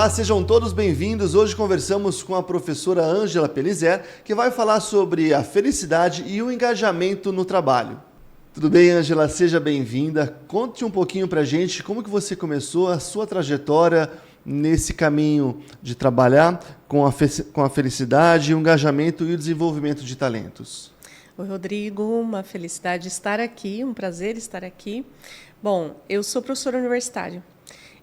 Olá, sejam todos bem-vindos. Hoje conversamos com a professora Ângela Pelizer, que vai falar sobre a felicidade e o engajamento no trabalho. Tudo bem, Ângela? Seja bem-vinda. Conte um pouquinho pra gente como que você começou a sua trajetória nesse caminho de trabalhar com a felicidade, o engajamento e o desenvolvimento de talentos. Oi, Rodrigo, uma felicidade estar aqui, um prazer estar aqui. Bom, eu sou professora universitária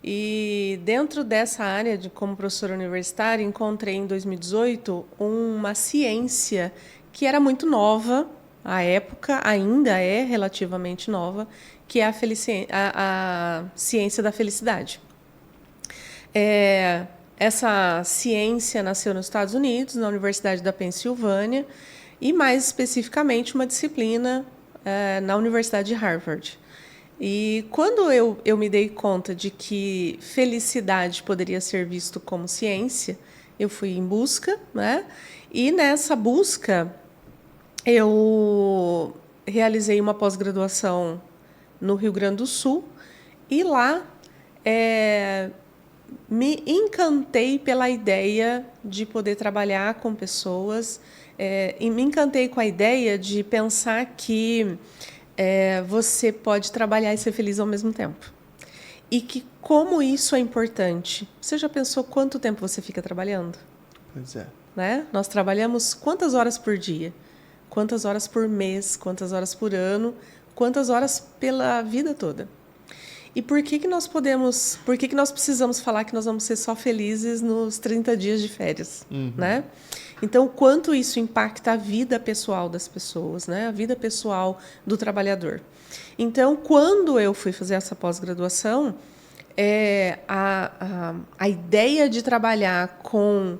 e dentro dessa área de como professora universitária encontrei em 2018 uma ciência que era muito nova, à época ainda é relativamente nova, que é a ciência da felicidade. Essa ciência nasceu nos Estados Unidos, na Universidade da Pensilvânia, e mais especificamente uma disciplina na Universidade de Harvard. E quando eu me dei conta de que felicidade poderia ser visto como ciência, eu fui em busca, né? E nessa busca eu realizei uma pós-graduação no Rio Grande do Sul e lá me encantei pela ideia de poder trabalhar com pessoas e me encantei com a ideia de pensar que você pode trabalhar e ser feliz ao mesmo tempo. E que como isso é importante. Você já pensou quanto tempo você fica trabalhando? Pois é. Né? Nós trabalhamos quantas horas por dia? Quantas horas por mês? Quantas horas por ano? Quantas horas pela vida toda? E por que nós precisamos falar que nós vamos ser só felizes nos 30 dias de férias, né? Então, o quanto isso impacta a vida pessoal das pessoas, né? A vida pessoal do trabalhador. Então, quando eu fui fazer essa pós-graduação, a ideia de trabalhar com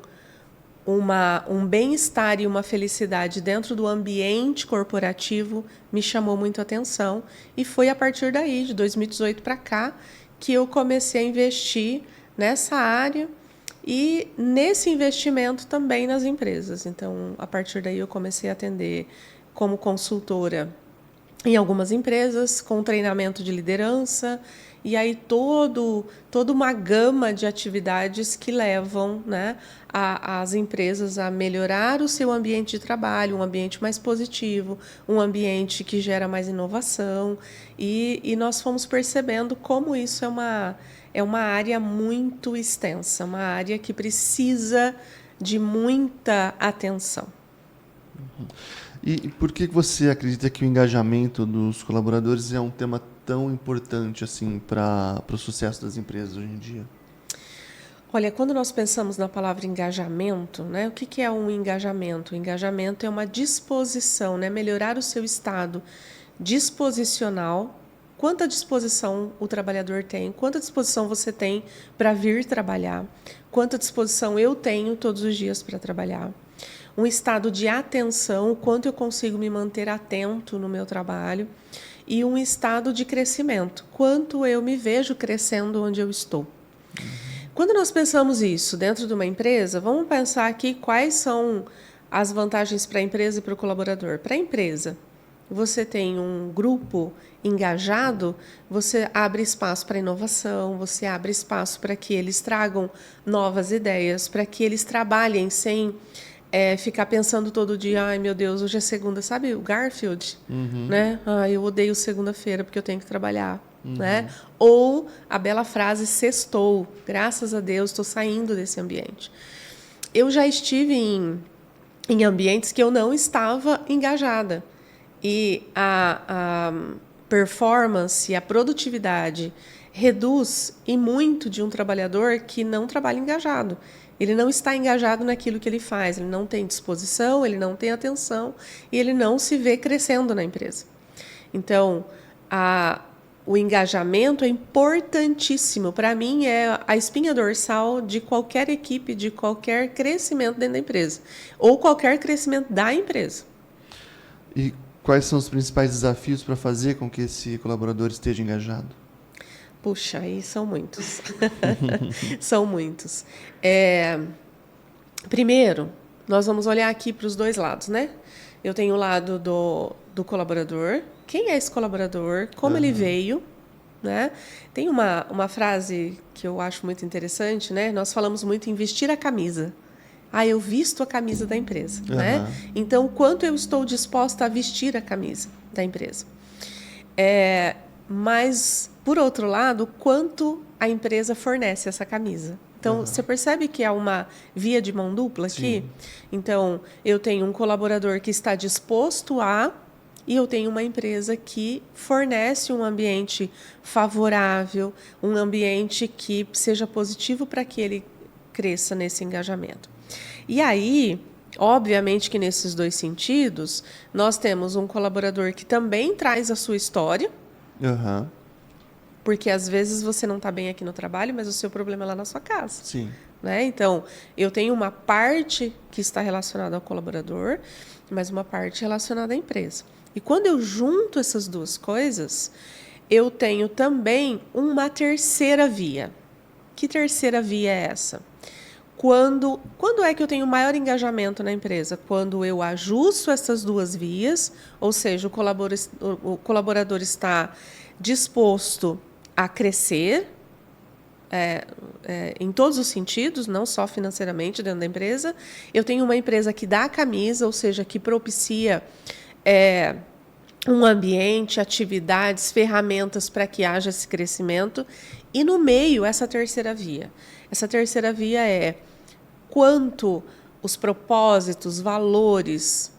um bem-estar e uma felicidade dentro do ambiente corporativo me chamou muito a atenção e foi a partir daí, de 2018 para cá, que eu comecei a investir nessa área e nesse investimento também nas empresas. Então, a partir daí eu comecei a atender como consultora em algumas empresas, com treinamento de liderança, e aí toda uma gama de atividades que levam, né, as empresas a melhorar o seu ambiente de trabalho, um ambiente mais positivo, um ambiente que gera mais inovação, e nós fomos percebendo como isso é uma área muito extensa, uma área que precisa de muita atenção. E por que você acredita que o engajamento dos colaboradores é um tema tão importante assim para o sucesso das empresas hoje em dia? Olha, quando nós pensamos na palavra engajamento, né, o que é um engajamento? O engajamento é uma disposição, né, melhorar o seu estado disposicional. Quanta disposição o trabalhador tem? Quanta disposição você tem para vir trabalhar? Quanta disposição eu tenho todos os dias para trabalhar? Um estado de atenção, o quanto eu consigo me manter atento no meu trabalho, e um estado de crescimento, quanto eu me vejo crescendo onde eu estou. Quando nós pensamos isso dentro de uma empresa, vamos pensar aqui quais são as vantagens para a empresa e para o colaborador. Para a empresa, você tem um grupo engajado, você abre espaço para inovação, você abre espaço para que eles tragam novas ideias, para que eles trabalhem sem ficar pensando todo dia, ai meu Deus, hoje é segunda, sabe o Garfield? Né? Ai, eu odeio segunda-feira porque eu tenho que trabalhar. Né? Ou a bela frase sextou, graças a Deus estou saindo desse ambiente. Eu já estive em ambientes que eu não estava engajada e a performance, a produtividade reduz e muito de um trabalhador que não trabalha engajado. Ele não está engajado naquilo que ele faz, ele não tem disposição, ele não tem atenção e ele não se vê crescendo na empresa. Então, o engajamento é importantíssimo. Para mim, é a espinha dorsal de qualquer equipe, de qualquer crescimento dentro da empresa, ou qualquer crescimento da empresa. E quais são os principais desafios para fazer com que esse colaborador esteja engajado? Puxa, aí são muitos. São muitos. Primeiro, nós vamos olhar aqui para os dois lados, né? Eu tenho o lado do colaborador. Quem é esse colaborador? Como ele veio? né? Tem uma frase que eu acho muito interessante, né? Nós falamos muito em vestir a camisa. Ah, eu visto a camisa da empresa, né? Então, o quanto eu estou disposta a vestir a camisa da empresa. Mas, por outro lado, quanto a empresa fornece essa camisa. Então, você percebe que há uma via de mão dupla aqui? Sim. Então, eu tenho um colaborador que está disposto a... E eu tenho uma empresa que fornece um ambiente favorável, um ambiente que seja positivo para que ele cresça nesse engajamento. E aí, obviamente que nesses dois sentidos, nós temos um colaborador que também traz a sua história, porque às vezes você não está bem aqui no trabalho, mas o seu problema é lá na sua casa. Sim. Né? Então, eu tenho uma parte que está relacionada ao colaborador, mas uma parte relacionada à empresa. E quando eu junto essas duas coisas, eu tenho também uma terceira via. Que terceira via é essa? Quando é que eu tenho maior engajamento na empresa? Quando eu ajusto essas duas vias, ou seja, o colaborador está disposto a crescer em todos os sentidos, não só financeiramente dentro da empresa. Eu tenho uma empresa que dá a camisa, ou seja, que propicia um ambiente, atividades, ferramentas para que haja esse crescimento. E no meio, essa terceira via. Essa terceira via é quanto os propósitos, valores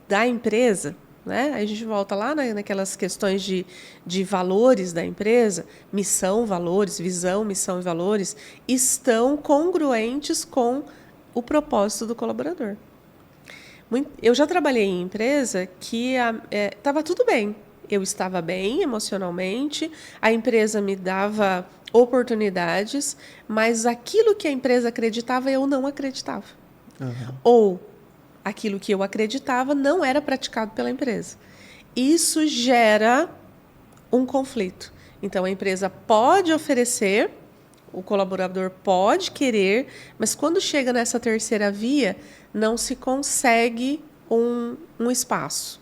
da empresa, né? Aí a gente volta lá naquelas questões de valores da empresa, missão, valores, visão, missão e valores, estão congruentes com o propósito do colaborador. Eu já trabalhei em empresa que estava tudo bem. Eu estava bem emocionalmente, a empresa me dava oportunidades, mas aquilo que a empresa acreditava, eu não acreditava. Ou aquilo que eu acreditava não era praticado pela empresa. Isso gera um conflito. Então, a empresa pode oferecer, o colaborador pode querer, mas quando chega nessa terceira via, não se consegue um espaço.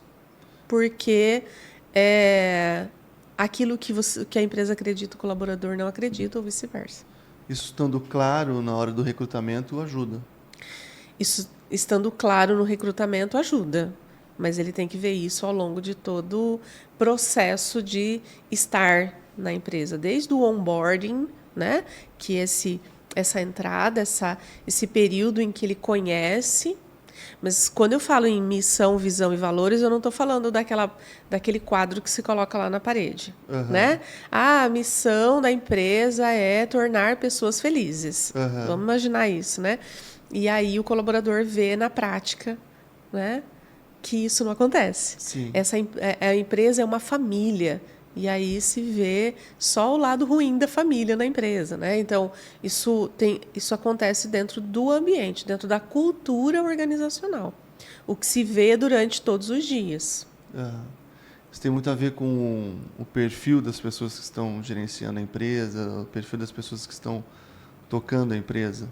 Porque aquilo que a empresa acredita, o colaborador não acredita, ou vice-versa. Isso estando claro na hora do recrutamento ajuda? Isso estando claro no recrutamento ajuda, mas ele tem que ver isso ao longo de todo o processo de estar na empresa, desde o onboarding, né, que essa entrada, esse período em que ele conhece. Mas quando eu falo em missão, visão e valores, eu não estou falando daquele quadro que se coloca lá na parede. Né? A missão da empresa é tornar pessoas felizes. Vamos imaginar isso, né? E aí o colaborador vê na prática, né, que isso não acontece. Sim. A empresa é uma família. E aí se vê só o lado ruim da família na empresa, né? Então, isso acontece dentro do ambiente, dentro da cultura organizacional. O que se vê durante todos os dias. Isso tem muito a ver com o perfil das pessoas que estão gerenciando a empresa, o perfil das pessoas que estão tocando a empresa,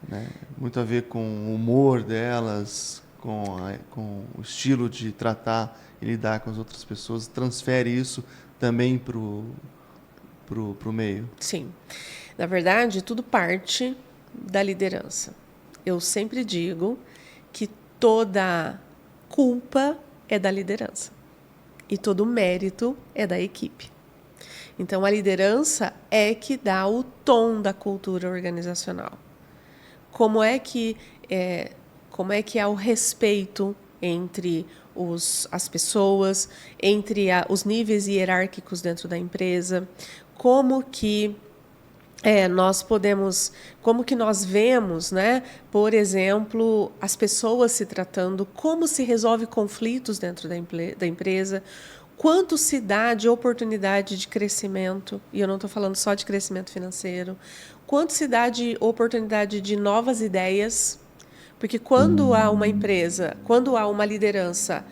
né? Muito a ver com o humor delas, com o estilo de tratar e lidar com as outras pessoas. Transfere isso também para o meio? Sim. Na verdade, tudo parte da liderança. Eu sempre digo que toda culpa é da liderança e todo mérito é da equipe. Então, a liderança é que dá o tom da cultura organizacional. Como é que há o respeito entre as pessoas, entre os níveis hierárquicos dentro da empresa, como que nós vemos, né, por exemplo, as pessoas se tratando, como se resolve conflitos dentro da empresa, quanto se dá de oportunidade de crescimento, e eu não estou falando só de crescimento financeiro, quanto se dá de oportunidade de novas ideias. Porque quando há uma empresa, quando há uma liderança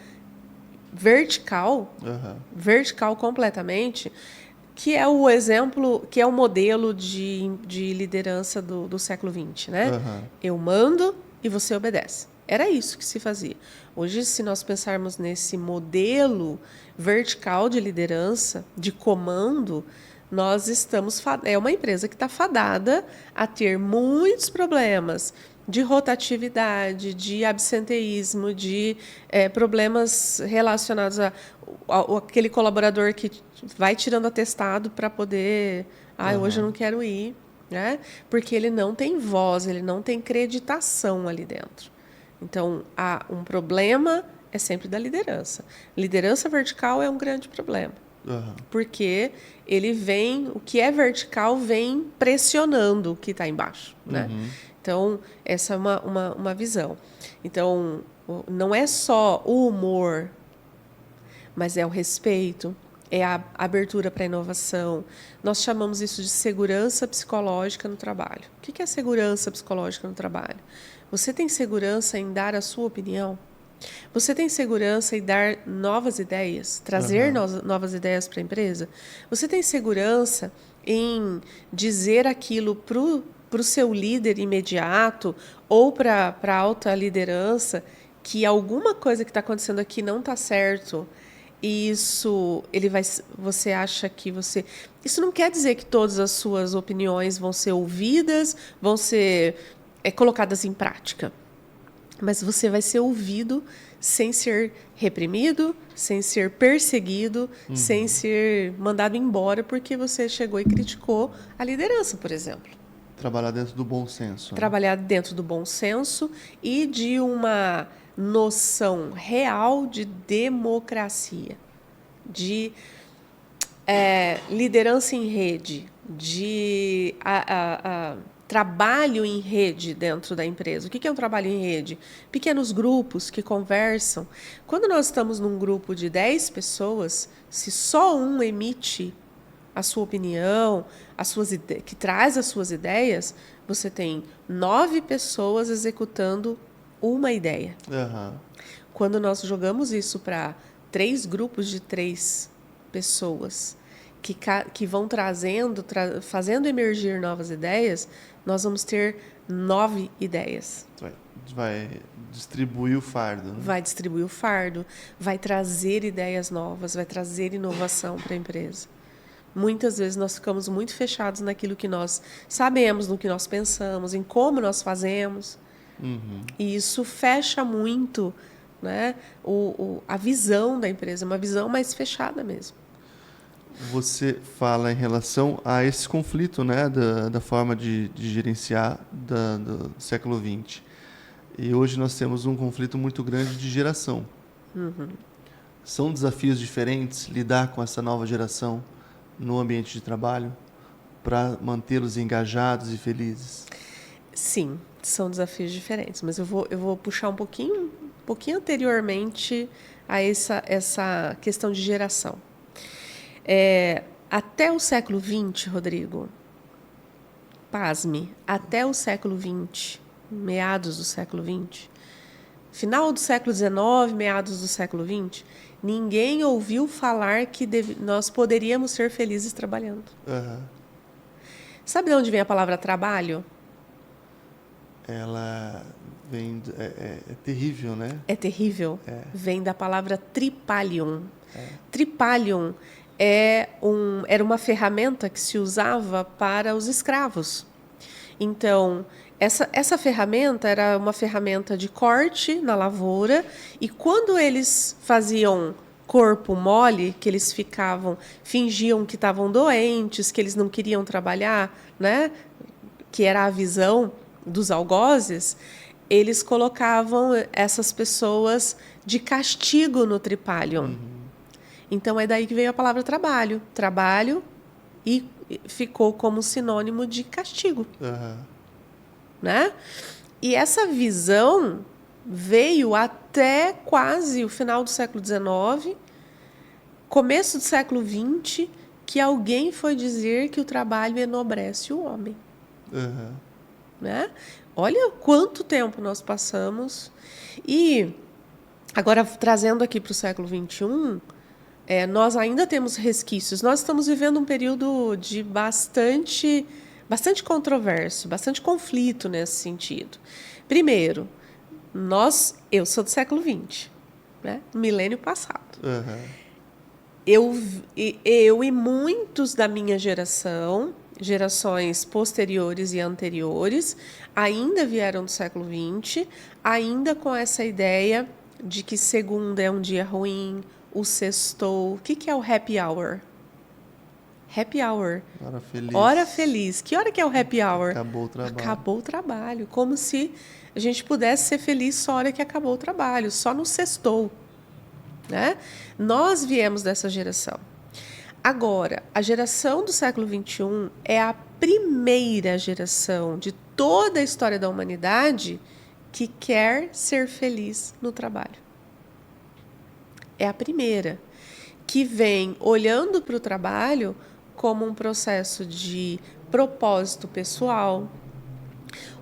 vertical, vertical completamente, que é o exemplo, que é o modelo de liderança do século XX, né? Eu mando e você obedece. Era isso que se fazia. Hoje, se nós pensarmos nesse modelo vertical de liderança, de comando, nós estamos... É uma empresa que está fadada a ter muitos problemas de rotatividade, de absenteísmo, de problemas relacionados aquele colaborador que vai tirando atestado para poder... hoje eu não quero ir, né? Porque ele não tem voz, ele não tem creditação ali dentro. Então, um problema é sempre da liderança. Liderança vertical é um grande problema. Porque o que é vertical vem pressionando o que está embaixo, né? Então, essa é uma visão. Então, não é só o humor, mas é o respeito, é a abertura para a inovação. Nós chamamos isso de segurança psicológica no trabalho. O que é segurança psicológica no trabalho? Você tem segurança em dar a sua opinião? Você tem segurança em dar novas ideias, trazer novas ideias para a empresa? Você tem segurança em dizer aquilo para o seu líder imediato ou para a alta liderança que alguma coisa que está acontecendo aqui não está certo? E você acha que você... Isso não quer dizer que todas as suas opiniões vão ser ouvidas, vão ser colocadas em prática. Mas você vai ser ouvido sem ser reprimido, sem ser perseguido, sem ser mandado embora porque você chegou e criticou a liderança, por exemplo. Trabalhar dentro do bom senso. Trabalhar dentro do bom senso e de uma noção real de democracia, de liderança em rede, de trabalho em rede dentro da empresa. O que é um trabalho em rede? Pequenos grupos que conversam. Quando nós estamos num grupo de 10 pessoas, se só um emite a sua opinião, que traz as suas ideias, você tem 9 pessoas executando uma ideia. Quando nós jogamos isso para 3 grupos de 3 pessoas que vão fazendo emergir novas ideias, nós vamos ter 9 ideias. Vai distribuir o fardo. Né? Vai distribuir o fardo, vai trazer ideias novas, vai trazer inovação para a empresa. Muitas vezes nós ficamos muito fechados naquilo que nós sabemos, no que nós pensamos, em como nós fazemos. E isso fecha muito, né, a visão da empresa, uma visão mais fechada mesmo. Você fala em relação a esse conflito, né, da forma de gerenciar do século XX. E hoje nós temos um conflito muito grande de geração. São desafios diferentes lidar com essa nova geração no ambiente de trabalho para mantê-los engajados e felizes? Sim, são desafios diferentes, mas eu vou puxar um pouquinho anteriormente a essa questão de geração. Até o século XX, Rodrigo, pasme, até o século XX, meados do século XX, final do século XIX, meados do século XX, ninguém ouviu falar que nós poderíamos ser felizes trabalhando. Sabe de onde vem a palavra trabalho? Ela vem... É terrível, né? É terrível. Vem da palavra tripalium. Tripalium era uma ferramenta que se usava para os escravos. Então, essa ferramenta era uma ferramenta de corte na lavoura, e quando eles faziam corpo mole, que eles fingiam que estavam doentes, que eles não queriam trabalhar, né? Que era a visão dos algozes, eles colocavam essas pessoas de castigo no tripalium. Então, é daí que veio a palavra trabalho. Trabalho, e ficou como sinônimo de castigo. Né? E essa visão veio até quase o final do século XIX, começo do século XX, que alguém foi dizer que o trabalho enobrece o homem. Né? Olha quanto tempo nós passamos. E agora, trazendo aqui para o século XXI, nós ainda temos resquícios. Nós estamos vivendo um período de bastante controverso, bastante conflito nesse sentido. Primeiro, eu sou do século XX, né? Milênio passado. eu e muitos da minha geração, gerações posteriores e anteriores, ainda vieram do século XX, ainda com essa ideia de que segunda é um dia ruim, o sextou. O que é o happy hour? Happy hour. Hora feliz. Hora feliz. Que hora que é o happy hour? Acabou o trabalho. Acabou o trabalho. Como se a gente pudesse ser feliz só na hora que acabou o trabalho, só no sextou. Né? Nós viemos dessa geração. Agora, a geração do século XXI é a primeira geração de toda a história da humanidade que quer ser feliz no trabalho. É a primeira que vem olhando para o trabalho como um processo de propósito pessoal,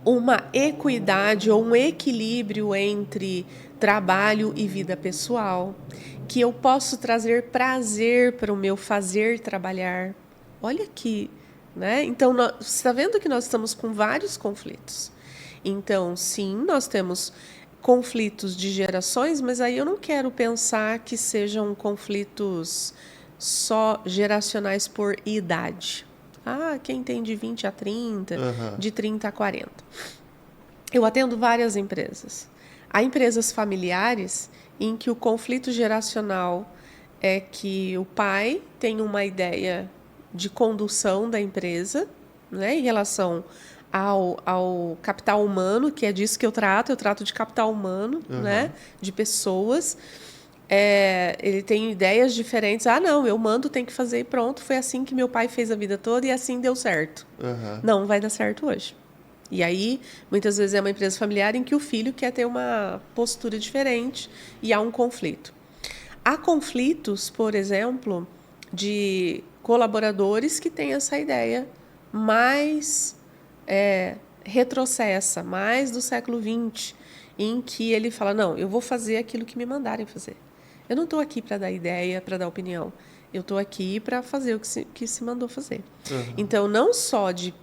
uma equidade ou um equilíbrio entre trabalho e vida pessoal, que eu posso trazer prazer para o meu fazer trabalhar. Olha aqui, né? Então, você está vendo que nós estamos com vários conflitos. Então, sim, nós temos conflitos de gerações, mas aí eu não quero pensar que sejam conflitos só geracionais por idade. Quem tem de 20 a 30, de 30 a 40. Eu atendo várias empresas. Há empresas familiares em que o conflito geracional é que o pai tem uma ideia de condução da empresa, né, em relação ao capital humano, que é disso que eu trato de capital humano, né, de pessoas. Ele tem ideias diferentes. Não, eu mando, tem que fazer e pronto. Foi assim que meu pai fez a vida toda e assim deu certo. Não vai dar certo hoje. E aí, muitas vezes é uma empresa familiar em que o filho quer ter uma postura diferente e há um conflito. Há conflitos, por exemplo, de colaboradores que têm essa ideia mais retrocessa, mais do século XX, em que ele fala, não, eu vou fazer aquilo que me mandarem fazer. Eu não estou aqui para dar ideia, para dar opinião. Eu estou aqui para fazer o que se mandou fazer. Então, não só de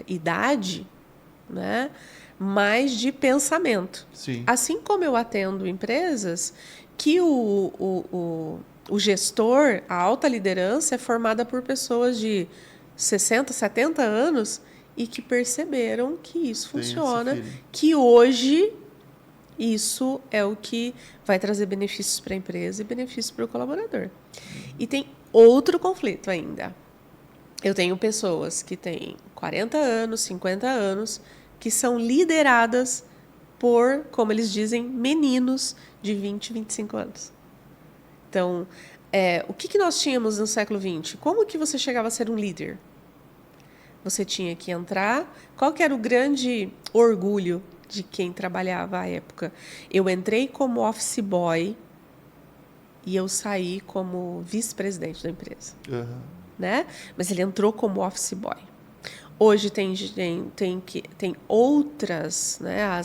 idade, né, mas de pensamento. Sim. Assim como eu atendo empresas que o gestor, a alta liderança, é formada por pessoas de 60, 70 anos e que perceberam que isso funciona, que hoje isso é o que vai trazer benefícios para a empresa e benefícios para o colaborador. E tem outro conflito ainda. Eu tenho pessoas que têm 40 anos, 50 anos, que são lideradas por, como eles dizem, meninos de 20, 25 anos. Então, o que nós tínhamos no século XX? Como que você chegava a ser um líder? Você tinha que entrar. Qual que era o grande orgulho de quem trabalhava à época? Eu entrei como office boy e eu saí como vice-presidente da empresa. Né? Mas ele entrou como office boy. Hoje tem outras, né?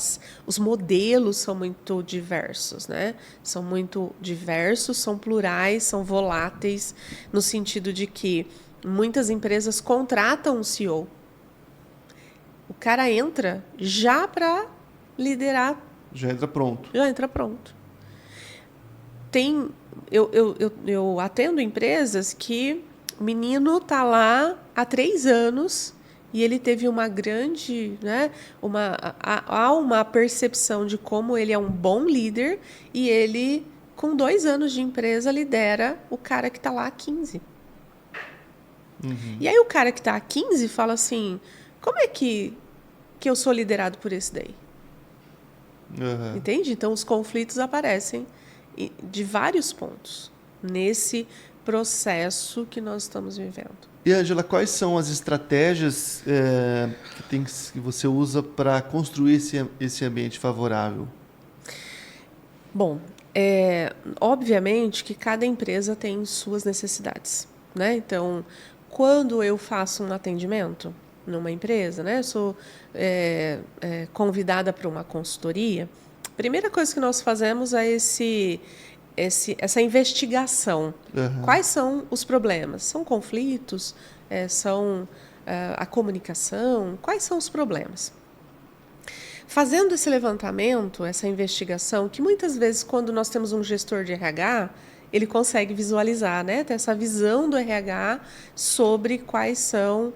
Os modelos são muito diversos, né? São muito diversos, são plurais, são voláteis, no sentido de que muitas empresas contratam um CEO. O cara entra já para liderar. Já entra pronto. Já entra pronto. Eu atendo empresas que o menino está lá há 3 anos e ele teve uma grande, né, há uma percepção de como ele é um bom líder e ele, com 2 anos de empresa, lidera o cara que está lá há 15. E aí o cara que está há 15 fala assim, como é que eu sou liderado por esse daí? Entende? Então, os conflitos aparecem de vários pontos nesse processo que nós estamos vivendo. E, Ângela, quais são as estratégias que você usa para construir esse ambiente favorável? Bom, obviamente que cada empresa tem suas necessidades, né? Então, quando eu faço um atendimento numa empresa, né, sou convidada para uma consultoria, a primeira coisa que nós fazemos é essa investigação. Quais são os problemas? São conflitos? São a comunicação? Quais são os problemas? Fazendo esse levantamento, essa investigação, que muitas vezes, quando nós temos um gestor de RH, ele consegue visualizar, né? Ter essa visão do RH sobre quais são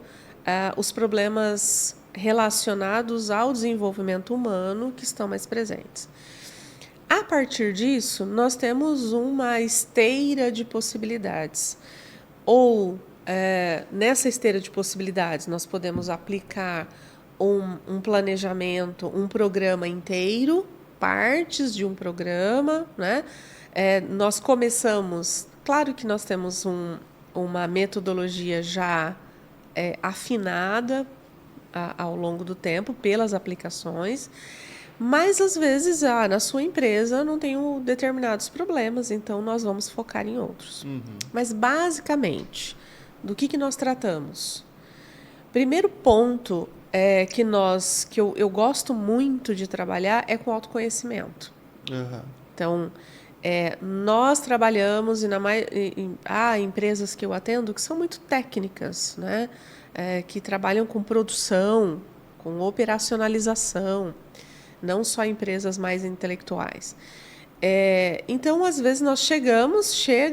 os problemas relacionados ao desenvolvimento humano que estão mais presentes. A partir disso, nós temos uma esteira de possibilidades. Ou, nessa esteira de possibilidades, nós podemos aplicar um planejamento, um programa inteiro, partes de um programa, né? Nós começamos, claro que nós temos uma metodologia já afinada ao longo do tempo pelas aplicações, mas às vezes na sua empresa não tem determinados problemas, então nós vamos focar em outros. Mas basicamente, do que nós tratamos? Primeiro ponto que eu gosto muito de trabalhar é com autoconhecimento. Então, nós trabalhamos há empresas que eu atendo que são muito técnicas, né? Que trabalham com produção, com operacionalização, não só empresas mais intelectuais. Então, às vezes, nós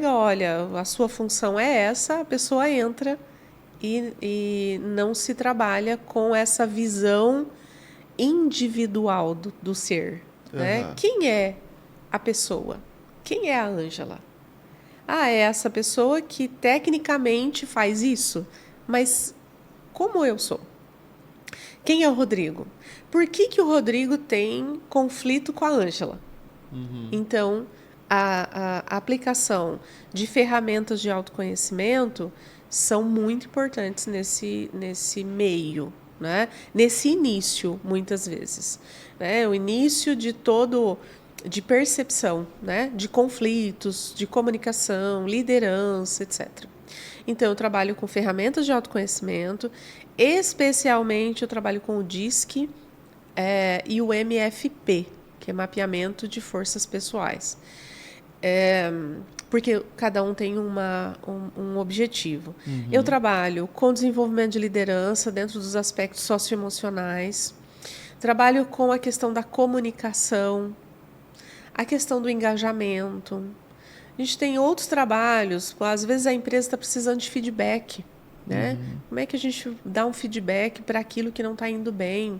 olha, a sua função é essa, a pessoa entra e não se trabalha com essa visão individual do ser. Né? Quem é a pessoa? Quem é a Ângela? É essa pessoa que tecnicamente faz isso, mas como eu sou? Quem é o Rodrigo? Por que o Rodrigo tem conflito com a Ângela? Então, a aplicação de ferramentas de autoconhecimento são muito importantes nesse meio, né? Nesse início, muitas vezes. Né? O início de percepção, né? De conflitos, de comunicação, liderança, etc. Então, eu trabalho com ferramentas de autoconhecimento, especialmente eu trabalho com o DISC e o MFP, que é mapeamento de forças pessoais. Porque cada um tem um objetivo. Eu trabalho com desenvolvimento de liderança dentro dos aspectos socioemocionais, trabalho com a questão da comunicação, a questão do engajamento. A gente tem outros trabalhos, às vezes a empresa está precisando de feedback, né? Como é que a gente dá um feedback para aquilo que não está indo bem?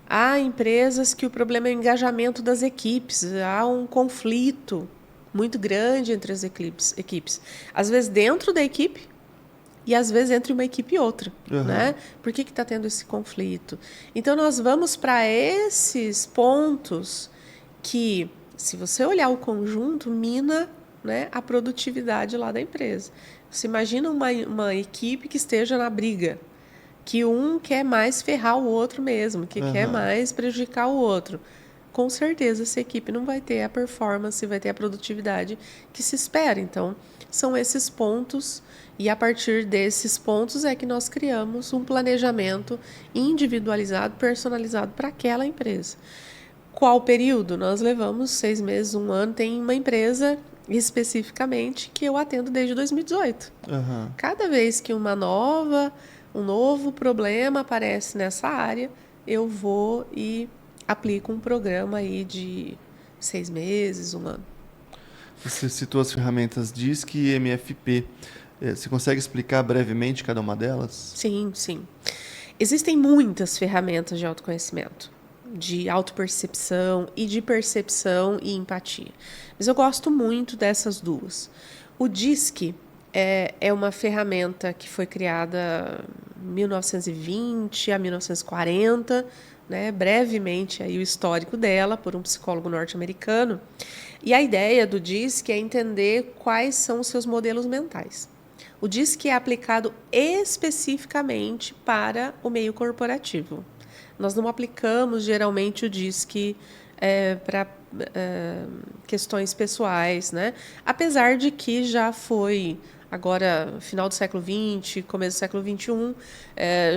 Há empresas que o problema é o engajamento das equipes, há um conflito muito grande entre as equipes. Às vezes dentro da equipe e às vezes entre uma equipe e outra. Né? Por que está tendo esse conflito? Então, nós vamos para esses pontos que, se você olhar o conjunto, mina, né, a produtividade lá da empresa. Você imagina uma equipe que esteja na briga, que um quer mais ferrar o outro mesmo, que quer mais prejudicar o outro. Com certeza, essa equipe não vai ter a performance, vai ter a produtividade que se espera. Então, são esses pontos, e a partir desses pontos é que nós criamos um planejamento individualizado, personalizado para aquela empresa. Qual período? Nós levamos 6 meses, 1 ano. Tem uma empresa especificamente que eu atendo desde 2018. Cada vez que um novo problema aparece nessa área, eu vou e aplico um programa aí de 6 meses, 1 ano. Você citou as ferramentas DISC e MFP. Você consegue explicar brevemente cada uma delas? Sim. Existem muitas ferramentas de autoconhecimento, de autopercepção e de percepção e empatia. Mas eu gosto muito dessas duas. O DISC é uma ferramenta que foi criada em 1920 a 1940, né, brevemente aí o histórico dela, por um psicólogo norte-americano. E a ideia do DISC é entender quais são os seus modelos mentais. O DISC é aplicado especificamente para o meio corporativo. Nós não aplicamos geralmente o DISC para questões pessoais, né? Apesar de que já foi, agora, final do século XX, começo do século XXI,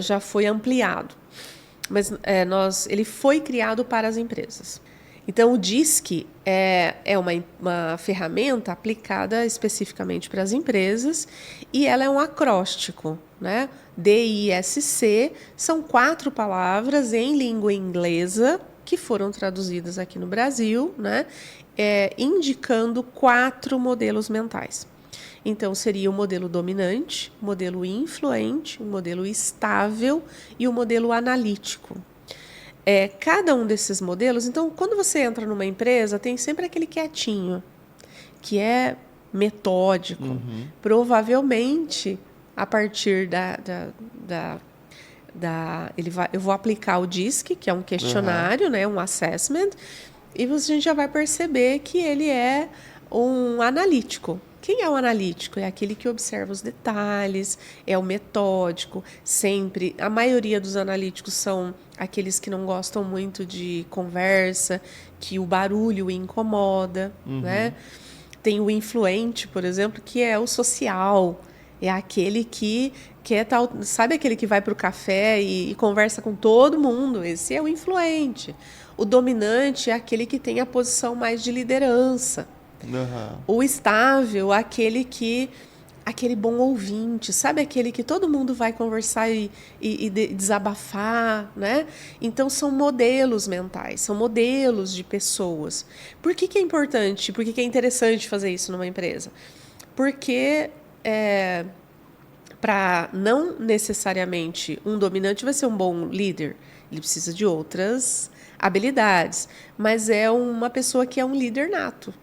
já foi ampliado. Mas ele foi criado para as empresas. Então, o DISC é uma ferramenta aplicada especificamente para as empresas e ela é um acróstico, né? DISC são 4 palavras em língua inglesa, que foram traduzidas aqui no Brasil, né, indicando 4 modelos mentais. Então, seria o modelo dominante, o modelo influente, o modelo estável e o modelo analítico. Cada um desses modelos... Então, quando você entra numa empresa, tem sempre aquele quietinho, que é metódico. Provavelmente, a partir eu vou aplicar o DISC, que é um questionário, né, um assessment, e a gente já vai perceber que ele é um analítico. Quem é o analítico? É aquele que observa os detalhes, é o metódico, sempre. A maioria dos analíticos são aqueles que não gostam muito de conversa, que o barulho incomoda, né? Tem o influente, por exemplo, que é o social. É aquele que é tal, sabe aquele que vai para o café e conversa com todo mundo? Esse é o influente. O dominante é aquele que tem a posição mais de liderança. O estável, aquele bom ouvinte, sabe aquele que todo mundo vai conversar e desabafar, né? Então são modelos mentais, são modelos de pessoas. Por que é importante? Por que é interessante fazer isso numa empresa? Porque para não necessariamente um dominante vai ser um bom líder, ele precisa de outras habilidades, mas é uma pessoa que é um líder nato.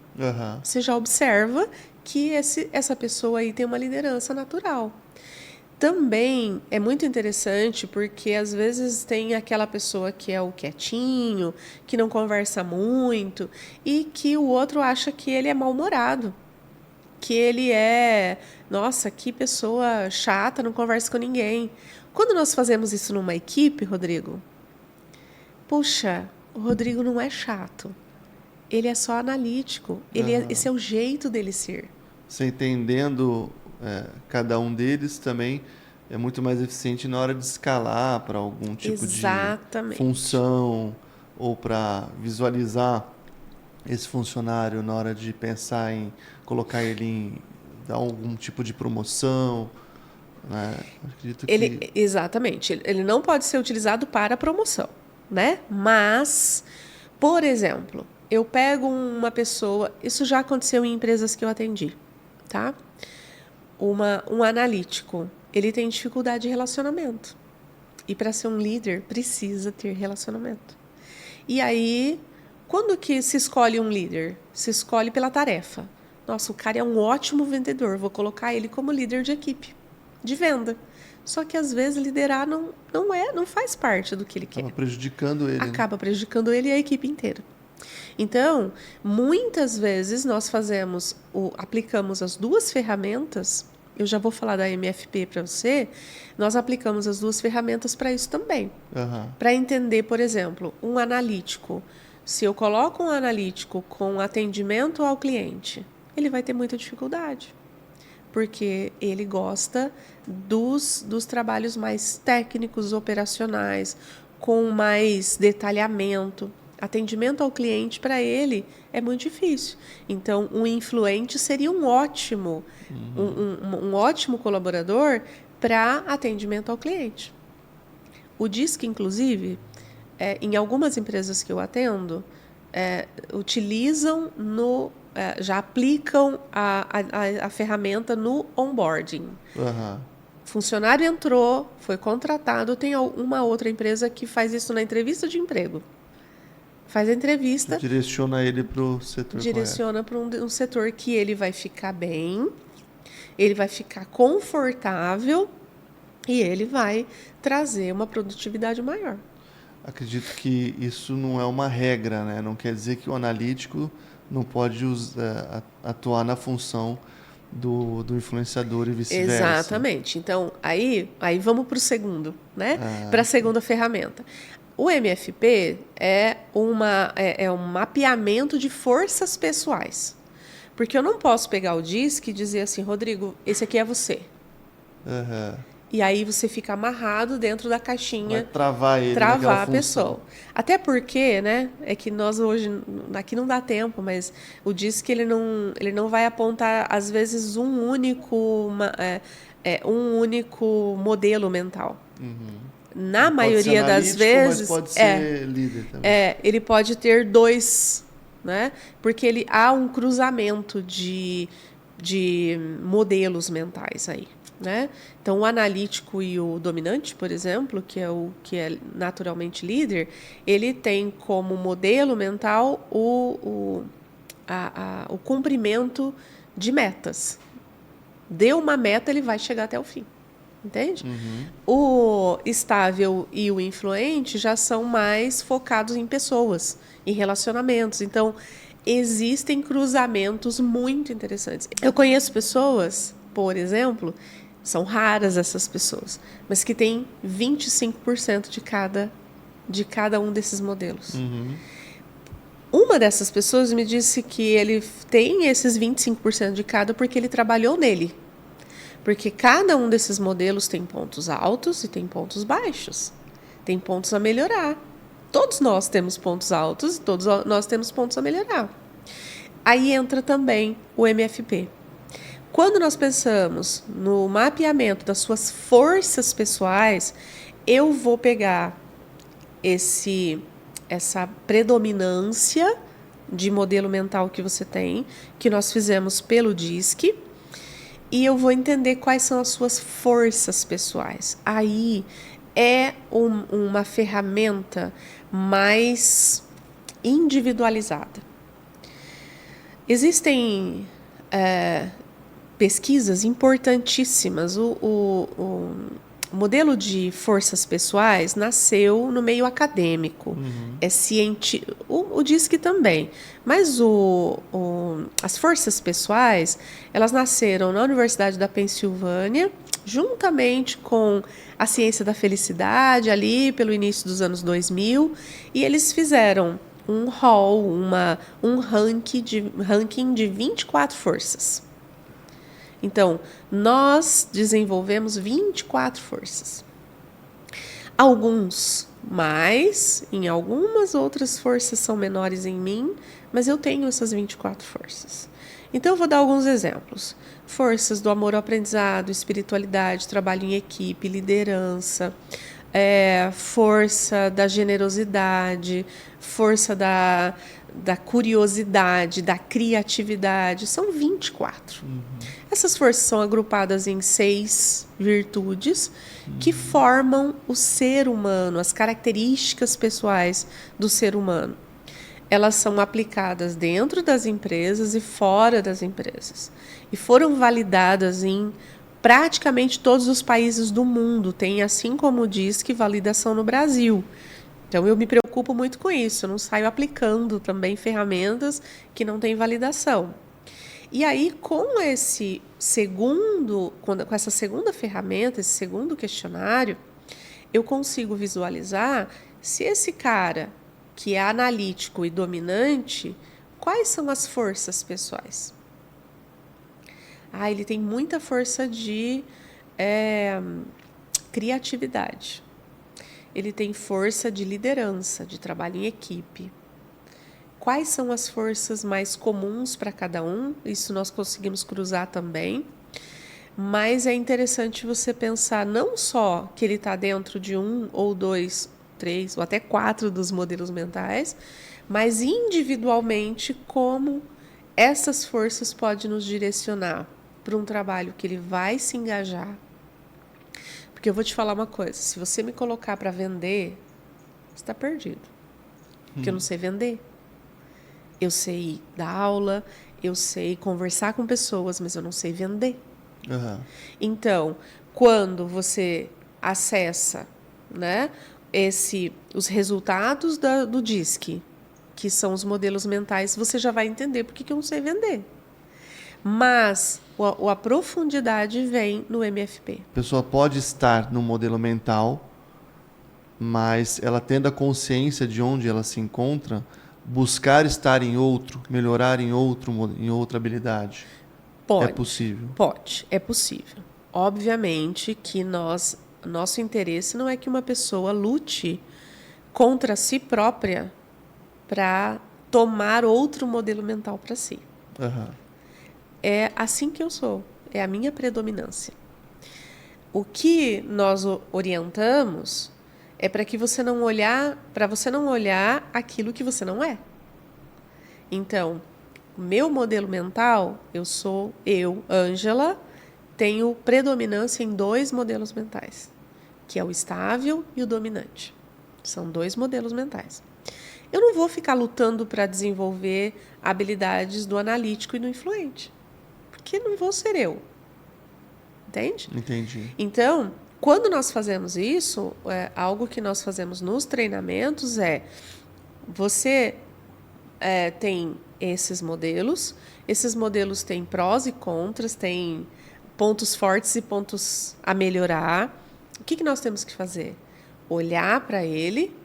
Você já observa que essa pessoa aí tem uma liderança natural. Também é muito interessante porque às vezes tem aquela pessoa que é o quietinho, que não conversa muito e que o outro acha que ele é mal-humorado, que ele é, nossa, que pessoa chata, não conversa com ninguém. Quando nós fazemos isso numa equipe, Rodrigo, puxa, o Rodrigo não é chato. Ele é só analítico. Esse é o jeito dele ser. Você entendendo cada um deles também é muito mais eficiente na hora de escalar para algum tipo de função ou para visualizar esse funcionário na hora de pensar em colocar ele em dar algum tipo de promoção. Né? Acredito que... Exatamente. Ele não pode ser utilizado para promoção, né? Mas, por exemplo... Eu pego uma pessoa... Isso já aconteceu em empresas que eu atendi, tá? Um analítico, ele tem dificuldade de relacionamento. E para ser um líder, precisa ter relacionamento. E aí, quando que se escolhe um líder? Se escolhe pela tarefa. Nossa, o cara é um ótimo vendedor, vou colocar ele como líder de equipe, de venda. Só que, às vezes, liderar não faz parte do que ele quer. Acaba prejudicando ele. Acaba prejudicando ele e a equipe inteira. Então, muitas vezes nós aplicamos as 2 ferramentas, eu já vou falar da MFP para você, nós aplicamos as 2 ferramentas para isso também. Para entender, por exemplo, um analítico. Se eu coloco um analítico com atendimento ao cliente, ele vai ter muita dificuldade, porque ele gosta dos trabalhos mais técnicos, operacionais, com mais detalhamento. Atendimento ao cliente, para ele, é muito difícil. Então, um influente seria um ótimo colaborador para atendimento ao cliente. O DISC, inclusive, em algumas empresas que eu atendo, utilizam já aplicam a ferramenta no onboarding. Funcionário entrou, foi contratado, tem uma outra empresa que faz isso na entrevista de emprego. Faz a entrevista. Direciona ele para o setor. Direciona para um setor que ele vai ficar bem, ele vai ficar confortável e ele vai trazer uma produtividade maior. Acredito que isso não é uma regra, né? Não quer dizer que o analítico não pode atuar na função do influenciador e vice-versa. Exatamente. Então, aí vamos para o segundo, né? Para a segunda ferramenta. O MFP é um mapeamento de forças pessoais. Porque eu não posso pegar o DISC e dizer assim, Rodrigo, esse aqui é você. E aí você fica amarrado dentro da caixinha. Vai travar ele travar a pessoa. Até porque, né, é que nós hoje, aqui não dá tempo, mas o DISC ele não vai apontar, às vezes, um único modelo mental. na Pode maioria ser das analítico, vezes, mas pode ser líder também. ele pode ter dois, né? Porque há um cruzamento de modelos mentais aí, né? Então, o analítico e o dominante, por exemplo, que é o que é naturalmente líder, ele tem como modelo mental o cumprimento de metas. Deu uma meta, ele vai chegar até o fim. Entende? O estável e o influente já são mais focados em pessoas, em relacionamentos. Então, existem cruzamentos muito interessantes. Eu conheço pessoas, por exemplo, são raras essas pessoas, mas que têm 25% de cada um desses modelos. Uma dessas pessoas me disse que ele tem esses 25% de cada porque ele trabalhou nele. Porque cada um desses modelos tem pontos altos e tem pontos baixos. Tem pontos a melhorar. Todos nós temos pontos altos e todos nós temos pontos a melhorar. Aí entra também o MFP. Quando nós pensamos no mapeamento das suas forças pessoais, eu vou pegar essa predominância de modelo mental que você tem, que nós fizemos pelo DISC, e eu vou entender quais são as suas forças pessoais. Aí é uma ferramenta mais individualizada. Existem pesquisas importantíssimas. O modelo de forças pessoais nasceu no meio acadêmico. É científico. O DISC também. Mas as forças pessoais, elas nasceram na Universidade da Pensilvânia, juntamente com a ciência da felicidade, ali pelo início dos anos 2000, e eles fizeram um hall, um ranking de 24 forças. Então, nós desenvolvemos 24 forças. Alguns mais, em algumas outras forças são menores em mim, mas eu tenho essas 24 forças. Então, eu vou dar alguns exemplos. Forças do amor ao aprendizado, espiritualidade, trabalho em equipe, liderança, força da generosidade, força da curiosidade, da criatividade. São 24. Essas forças são agrupadas em 6 virtudes que formam o ser humano, as características pessoais do ser humano. Elas são aplicadas dentro das empresas e fora das empresas. E foram validadas em praticamente todos os países do mundo. Tem, assim como diz, que validação no Brasil. Então, eu me preocupo muito com isso. Eu não saio aplicando também ferramentas que não têm validação. E aí, com essa segunda ferramenta, esse segundo questionário, eu consigo visualizar se esse cara que é analítico e dominante, quais são as forças pessoais? Ele tem muita força de criatividade. Ele tem força de liderança, de trabalho em equipe. Quais são as forças mais comuns para cada um? Isso nós conseguimos cruzar também. Mas é interessante você pensar não só que ele está dentro de 1 ou 2, 3 ou até 4 dos modelos mentais, mas individualmente como essas forças podem nos direcionar para um trabalho que ele vai se engajar. Porque eu vou te falar uma coisa, se você me colocar para vender, você está perdido. Porque eu não sei vender. Eu sei dar aula, eu sei conversar com pessoas, mas eu não sei vender. Então, quando você acessa, né, os resultados do DISC, que são os modelos mentais, você já vai entender por que eu não sei vender. Mas a profundidade vem no MFP. A pessoa pode estar no modelo mental, mas ela tendo a consciência de onde ela se encontra, buscar estar em outro, melhorar em outra habilidade. Pode. É possível? Pode, é possível. Obviamente que nosso interesse não é que uma pessoa lute contra si própria para tomar outro modelo mental para si. É assim que eu sou, é a minha predominância. O que nós orientamos É para você não olhar aquilo que você não é. Então, o meu modelo mental, Ângela, tenho predominância em 2 modelos mentais, que é o estável e o dominante. São 2 modelos mentais. Eu não vou ficar lutando para desenvolver habilidades do analítico e do influente, porque não vou ser eu. Entende? Entendi. Então, quando nós fazemos isso, algo que nós fazemos nos treinamentos você tem esses modelos têm prós e contras, têm pontos fortes e pontos a melhorar. O que nós temos que fazer? Olhar para ele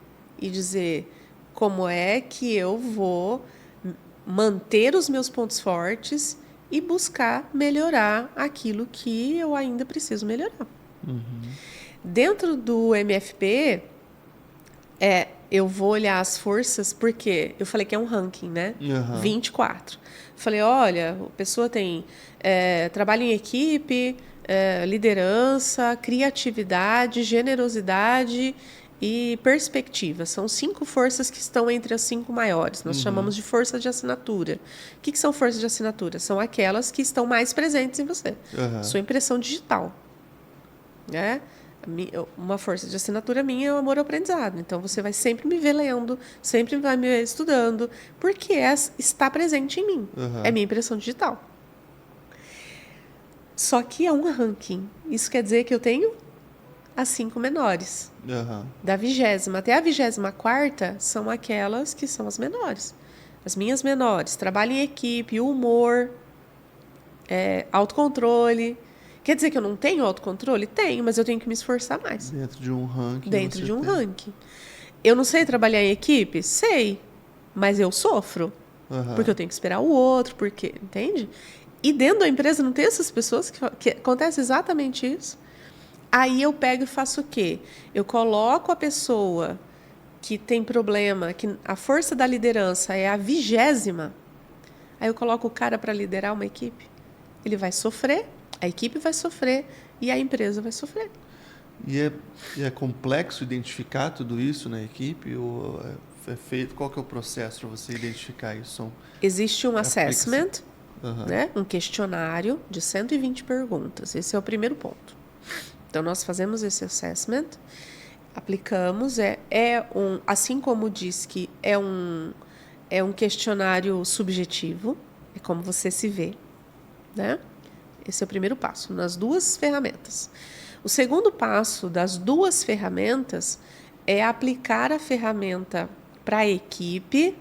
e dizer como é que eu vou manter os meus pontos fortes e buscar melhorar aquilo que eu ainda preciso melhorar. Dentro do MFP, eu vou olhar as forças, porque eu falei que é um ranking, né? 24. Falei, olha, a pessoa tem trabalho em equipe, liderança, criatividade, generosidade e perspectiva. São 5 forças que estão entre as 5 maiores. Nós chamamos de força de assinatura. O que são forças de assinatura? São aquelas que estão mais presentes em você. Sua impressão digital. Uma força de assinatura minha é o amor ao aprendizado. Então, você vai sempre me ver lendo, sempre vai me ver estudando, porque está presente em mim. É minha impressão digital. Só que é um ranking. Isso quer dizer que eu tenho as 5 menores. Da 20ª até a 24ª são aquelas que são as menores. As minhas menores. Trabalho em equipe, humor, autocontrole. Quer dizer que eu não tenho autocontrole? Tenho, mas eu tenho que me esforçar mais. Dentro de um ranking. Dentro de um ranking. Eu não sei trabalhar em equipe? Sei. Mas eu sofro. Porque eu tenho que esperar o outro, porque... Entende? E dentro da empresa não tem essas pessoas que acontece exatamente isso. Aí eu pego e faço o quê? Eu coloco a pessoa que tem problema, que a força da liderança é a 20ª. Aí eu coloco o cara para liderar uma equipe. Ele vai sofrer, a equipe vai sofrer e a empresa vai sofrer. E é complexo identificar tudo isso na equipe? Ou é feito? Qual que é o processo para você identificar isso? Existe um assessment, né? Um questionário de 120 perguntas. Esse é o primeiro ponto. Então, nós fazemos esse assessment, aplicamos, assim como diz que é um questionário subjetivo, é como você se vê, né? Esse é o primeiro passo, nas 2 ferramentas. O segundo passo das 2 ferramentas é aplicar a ferramenta para a equipe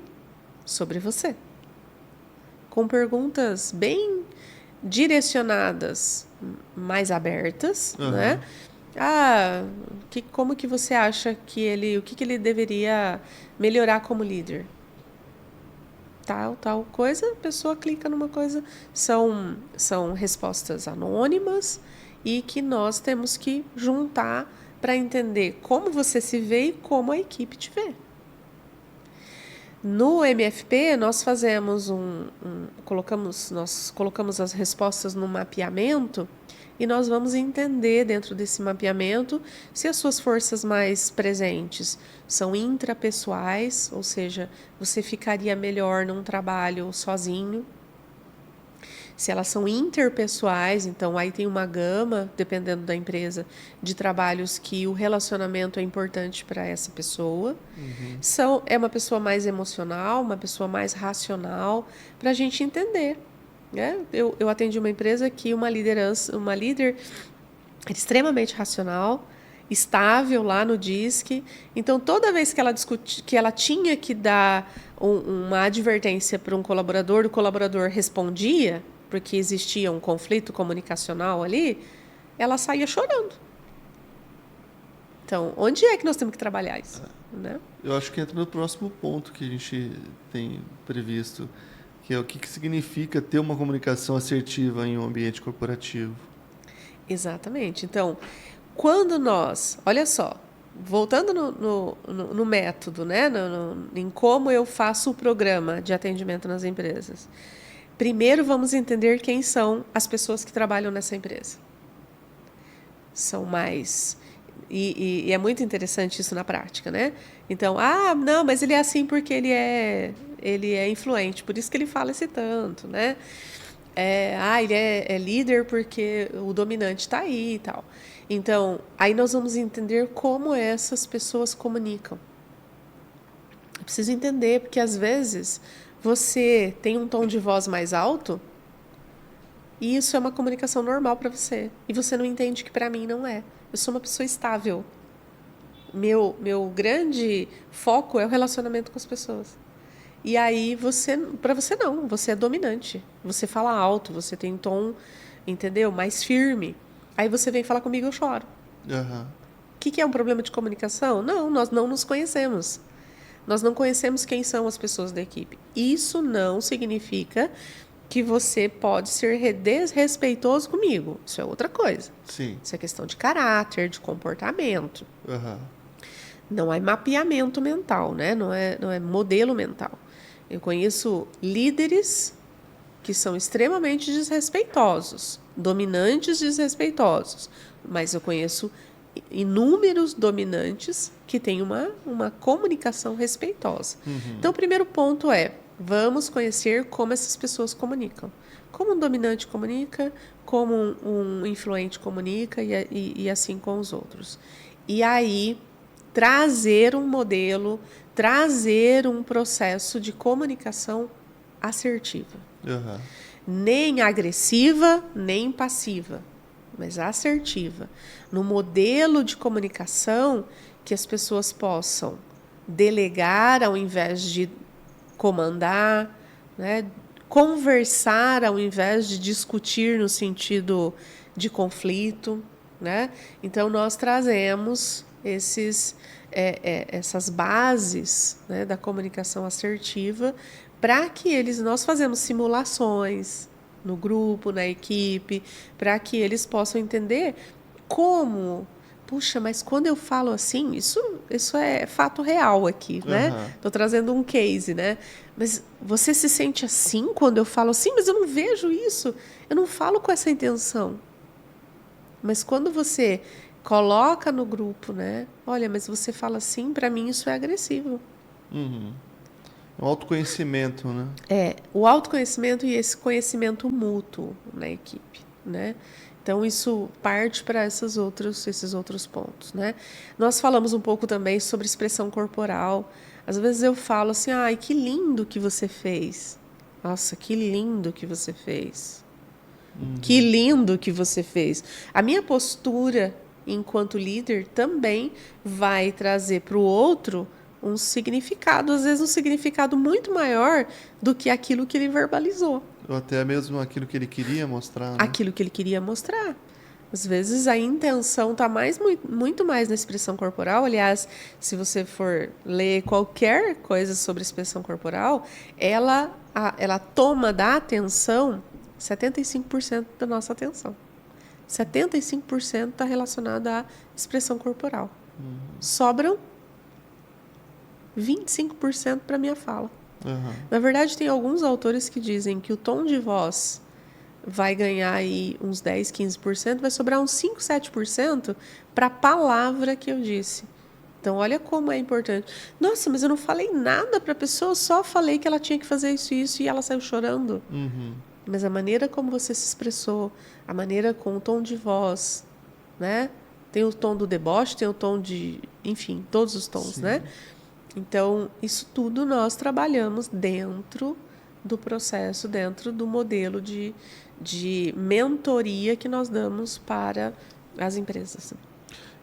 sobre você, com perguntas bem direcionadas, mais abertas, né? Como que você acha que o que ele deveria melhorar como líder? Tal coisa, a pessoa clica numa coisa. São respostas anônimas e que nós temos que juntar para entender como você se vê e como a equipe te vê. No MFP, nós fazemos nós colocamos as respostas no mapeamento e nós vamos entender dentro desse mapeamento se as suas forças mais presentes são intrapessoais, ou seja, você ficaria melhor num trabalho sozinho. Se elas são interpessoais, então aí tem uma gama, dependendo da empresa, de trabalhos que o relacionamento é importante para essa pessoa. É uma pessoa mais emocional, uma pessoa mais racional, para a gente entender. Né? Eu atendi uma empresa que uma líder era extremamente racional, estável lá no DISC. Então, toda vez que ela tinha que dar uma advertência para um colaborador, o colaborador respondia, porque existia um conflito comunicacional ali, ela saía chorando. Então, onde é que nós temos que trabalhar isso? Né? Eu acho que entra no próximo ponto que a gente tem previsto, que é o que significa ter uma comunicação assertiva em um ambiente corporativo. Exatamente. Então, quando nós... Olha só, voltando no método, né? Em como eu faço o programa de atendimento nas empresas. Primeiro, vamos entender quem são as pessoas que trabalham nessa empresa. São mais E é muito interessante isso na prática, né? Então, não, mas ele é assim porque ele é influente, por isso que ele fala esse tanto, né? Ele é líder porque o dominante está aí e tal. Então, aí nós vamos entender como essas pessoas comunicam. Eu preciso entender, porque às vezes você tem um tom de voz mais alto e isso é uma comunicação normal para você. E você não entende que para mim não é. Eu sou uma pessoa estável. Meu grande foco é o relacionamento com as pessoas. E aí para você não, você é dominante. Você fala alto, você tem um tom, entendeu? Mais firme. Aí você vem falar comigo, eu choro. Uhum. O que é um problema de comunicação? Não, nós não nos conhecemos. Nós não conhecemos quem são as pessoas da equipe. Isso não significa que você pode ser desrespeitoso comigo. Isso é outra coisa. Sim. Isso é questão de caráter, de comportamento. Uhum. Não é mapeamento mental, né? Não é modelo mental. Eu conheço líderes que são extremamente desrespeitosos, dominantes desrespeitosos, mas eu conheço inúmeros dominantes que têm uma comunicação respeitosa. Uhum. Então, o primeiro ponto é, vamos conhecer como essas pessoas comunicam. Como um dominante comunica, como um influente comunica e assim com os outros. E aí, trazer um modelo, trazer um processo de comunicação assertiva. Uhum. Nem agressiva, nem passiva, mas assertiva. No modelo de comunicação que as pessoas possam delegar ao invés de comandar, né? Conversar ao invés de discutir no sentido de conflito, né? Então, nós trazemos essas bases, né, da comunicação assertiva para que nós fazemos simulações no grupo, na equipe, para que eles possam entender como, puxa, mas quando eu falo assim, isso é fato real aqui, né? Estou trazendo um case, né? Mas você se sente assim quando eu falo assim? Mas eu não vejo isso, eu não falo com essa intenção. Mas quando você coloca no grupo, né? Olha, mas você fala assim, para mim isso é agressivo. Uhum. O autoconhecimento, né? O autoconhecimento e esse conhecimento mútuo na equipe, né? Então, isso parte para esses outros pontos, né? Nós falamos um pouco também sobre expressão corporal. Às vezes eu falo assim, ai, que lindo que você fez. Nossa, que lindo que você fez. Uhum. Que lindo que você fez. A minha postura enquanto líder também vai trazer para o outro um significado, às vezes um significado muito maior do que aquilo que ele verbalizou. Ou até mesmo aquilo que ele queria mostrar. Né? Aquilo que ele queria mostrar. Às vezes a intenção está muito mais na expressão corporal. Aliás, se você for ler qualquer coisa sobre expressão corporal, ela toma da atenção 75% da nossa atenção. 75% está relacionado à expressão corporal. Sobram 25% para a minha fala. Uhum. Na verdade, tem alguns autores que dizem que o tom de voz vai ganhar aí uns 10, 15%, vai sobrar uns 5, 7% para a palavra que eu disse. Então, olha como é importante. Nossa, mas eu não falei nada para a pessoa, só falei que ela tinha que fazer isso e isso e ela saiu chorando. Uhum. Mas a maneira como você se expressou, a maneira com o tom de voz, né? Tem o tom do deboche, tem o tom de... Enfim, todos os tons, sim, né? Então, isso tudo nós trabalhamos dentro do processo, dentro do modelo de mentoria que nós damos para as empresas.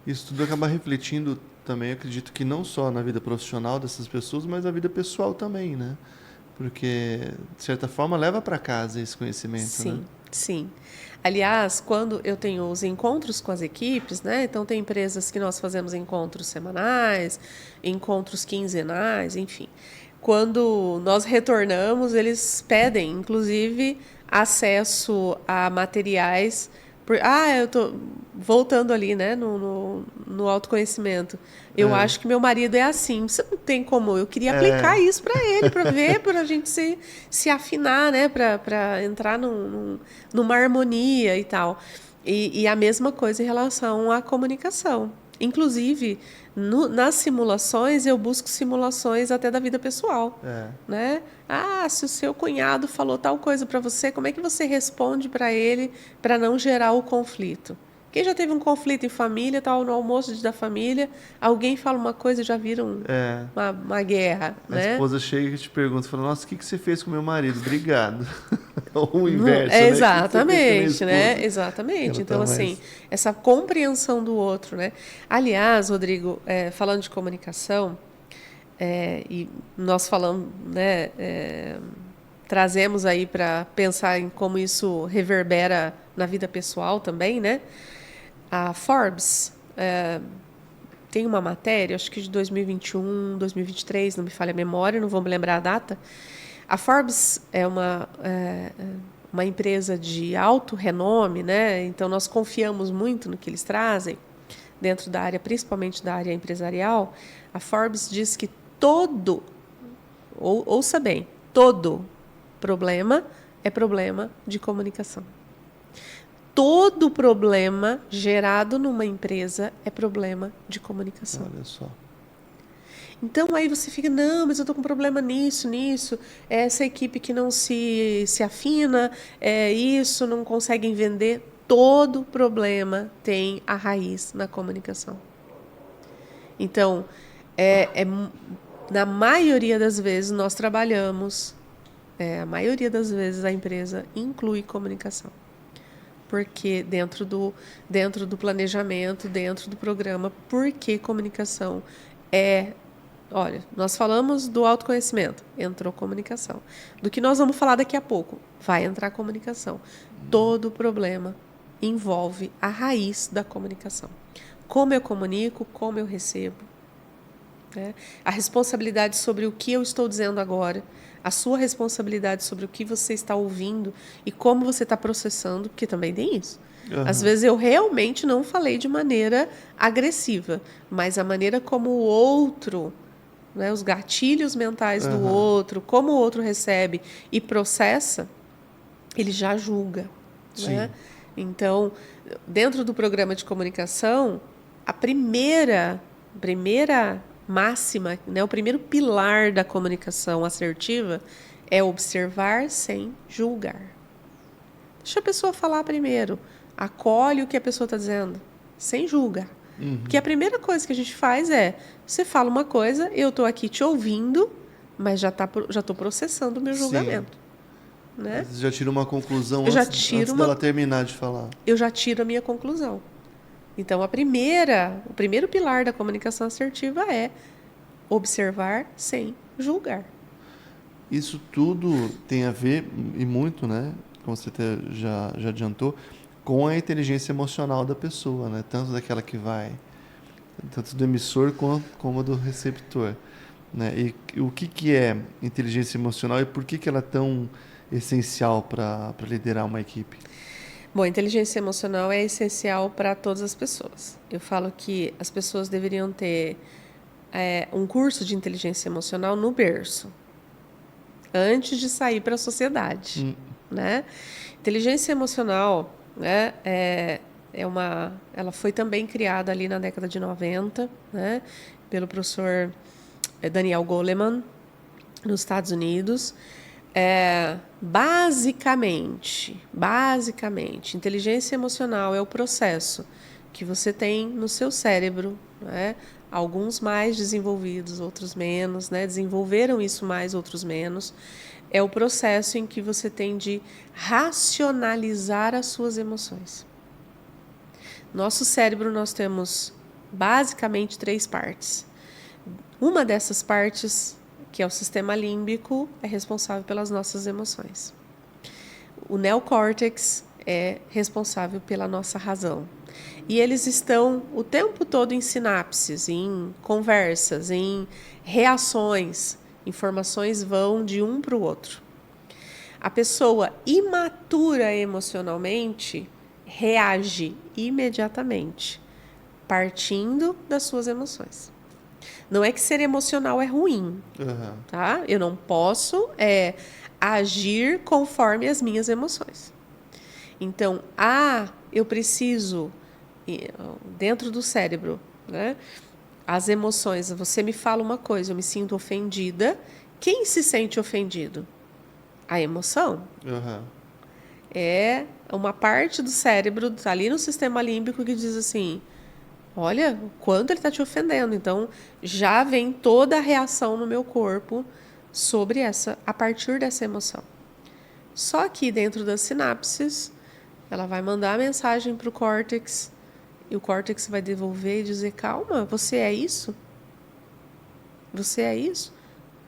Isso tudo acaba refletindo também, acredito que não só na vida profissional dessas pessoas, mas na vida pessoal também, né? Porque, de certa forma, leva para casa esse conhecimento, sim, né? Sim. Aliás, quando eu tenho os encontros com as equipes, né? Então, tem empresas que nós fazemos encontros semanais, encontros quinzenais, enfim. Quando nós retornamos, eles pedem, inclusive, acesso a materiais. Eu tô voltando ali, né, no autoconhecimento. Eu acho que meu marido é assim. Você não tem como. Eu queria aplicar isso para ele, para ver, para a gente se afinar, né, para entrar numa harmonia e tal. E a mesma coisa em relação à comunicação. Inclusive, nas simulações, eu busco simulações até da vida pessoal. Né? Ah, se o seu cunhado falou tal coisa para você, como é que você responde para ele para não gerar o conflito? Quem já teve um conflito em família, tá no almoço da família, alguém fala uma coisa e já vira uma guerra. A né? esposa chega e te pergunta, fala, nossa, o que você fez com meu marido? Obrigado. Ou o inverso, né? Exatamente, né? Exatamente. Então, assim, essa compreensão do outro, né? Aliás, Rodrigo, falando de comunicação, e nós falamos, né? Trazemos aí para pensar em como isso reverbera na vida pessoal também, né? A Forbes tem uma matéria, acho que de 2021, 2023, não me falha a memória, não vou me lembrar a data. A Forbes é uma empresa de alto renome, né? Então nós confiamos muito no que eles trazem dentro da área, principalmente da área empresarial. A Forbes diz que ouça bem, todo problema é problema de comunicação. Todo problema gerado numa empresa é problema de comunicação. Olha só. Então, aí você fica, não, mas eu estou com problema nisso, essa equipe que não se afina, isso, não conseguem vender. Todo problema tem a raiz na comunicação. Então, na maioria das vezes, nós trabalhamos, a maioria das vezes a empresa inclui comunicação. Porque dentro do planejamento, dentro do programa, porque comunicação Olha, nós falamos do autoconhecimento, entrou comunicação. Do que nós vamos falar daqui a pouco, vai entrar comunicação. Todo problema envolve a raiz da comunicação. Como eu comunico, como eu recebo. Né? A responsabilidade sobre o que eu estou dizendo agora, a sua responsabilidade sobre o que você está ouvindo e como você está processando, porque também tem isso. Às vezes eu realmente não falei de maneira agressiva, mas a maneira como o outro, né, os gatilhos mentais do outro, como o outro recebe e processa, ele já julga. Né? Então, dentro do programa de comunicação, a primeira máxima, né, o primeiro pilar da comunicação assertiva é observar sem julgar. Deixa a pessoa falar primeiro. Acolhe o que a pessoa está dizendo, sem julgar. Porque a primeira coisa que a gente faz você fala uma coisa, eu estou aqui te ouvindo, mas já estou processando o meu julgamento. Né? Você já tira uma conclusão antes dela terminar de falar. Eu já tiro a minha conclusão. Então, o primeiro pilar da comunicação assertiva é observar sem julgar. Isso tudo tem a ver, e muito, né, como você já adiantou, com a inteligência emocional da pessoa, né? Tanto daquela que vai, tanto do emissor como do receptor. Né? E o que é inteligência emocional e por que ela é tão essencial para liderar uma equipe? Bom, a inteligência emocional é essencial para todas as pessoas. Eu falo que as pessoas deveriam ter um curso de inteligência emocional no berço, antes de sair para a sociedade. Né? Inteligência emocional, né, ela foi também criada ali na década de 90, né, pelo professor Daniel Goleman, nos Estados Unidos. Basicamente, inteligência emocional é o processo que você tem no seu cérebro, né, alguns mais desenvolvidos, outros menos, né, desenvolveram isso mais, outros menos. É o processo em que você tem de racionalizar as suas emoções. Nosso cérebro, nós temos basicamente 3 partes. Uma dessas partes, que é o sistema límbico, é responsável pelas nossas emoções. O neocórtex é responsável pela nossa razão. E eles estão o tempo todo em sinapses, em conversas, em reações. Informações vão de um para o outro. A pessoa imatura emocionalmente reage imediatamente, partindo das suas emoções. Não é que ser emocional é ruim, tá? Eu não posso agir conforme as minhas emoções. Então, eu preciso, dentro do cérebro, né? As emoções, você me fala uma coisa, eu me sinto ofendida. Quem se sente ofendido? A emoção. Aham. É uma parte do cérebro, tá ali no sistema límbico, que diz assim: olha, o quanto ele está te ofendendo. Então, já vem toda a reação no meu corpo sobre a partir dessa emoção. Só que dentro das sinapses, ela vai mandar a mensagem para o córtex, e o córtex vai devolver e dizer: calma, você é isso? Você é isso?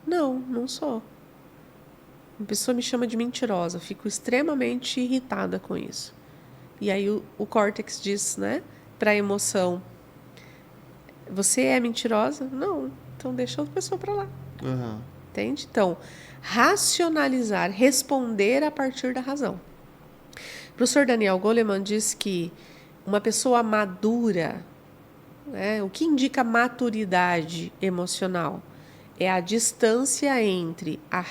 Não, não sou. Uma pessoa me chama de mentirosa, fico extremamente irritada com isso. E aí o córtex diz, né, para a emoção: você é mentirosa? Não, então deixa a pessoa para lá. Aham. Entende? Então, racionalizar, responder a partir da razão. O professor Daniel Goleman diz que uma pessoa madura, né, o que indica maturidade emocional é a distância entre a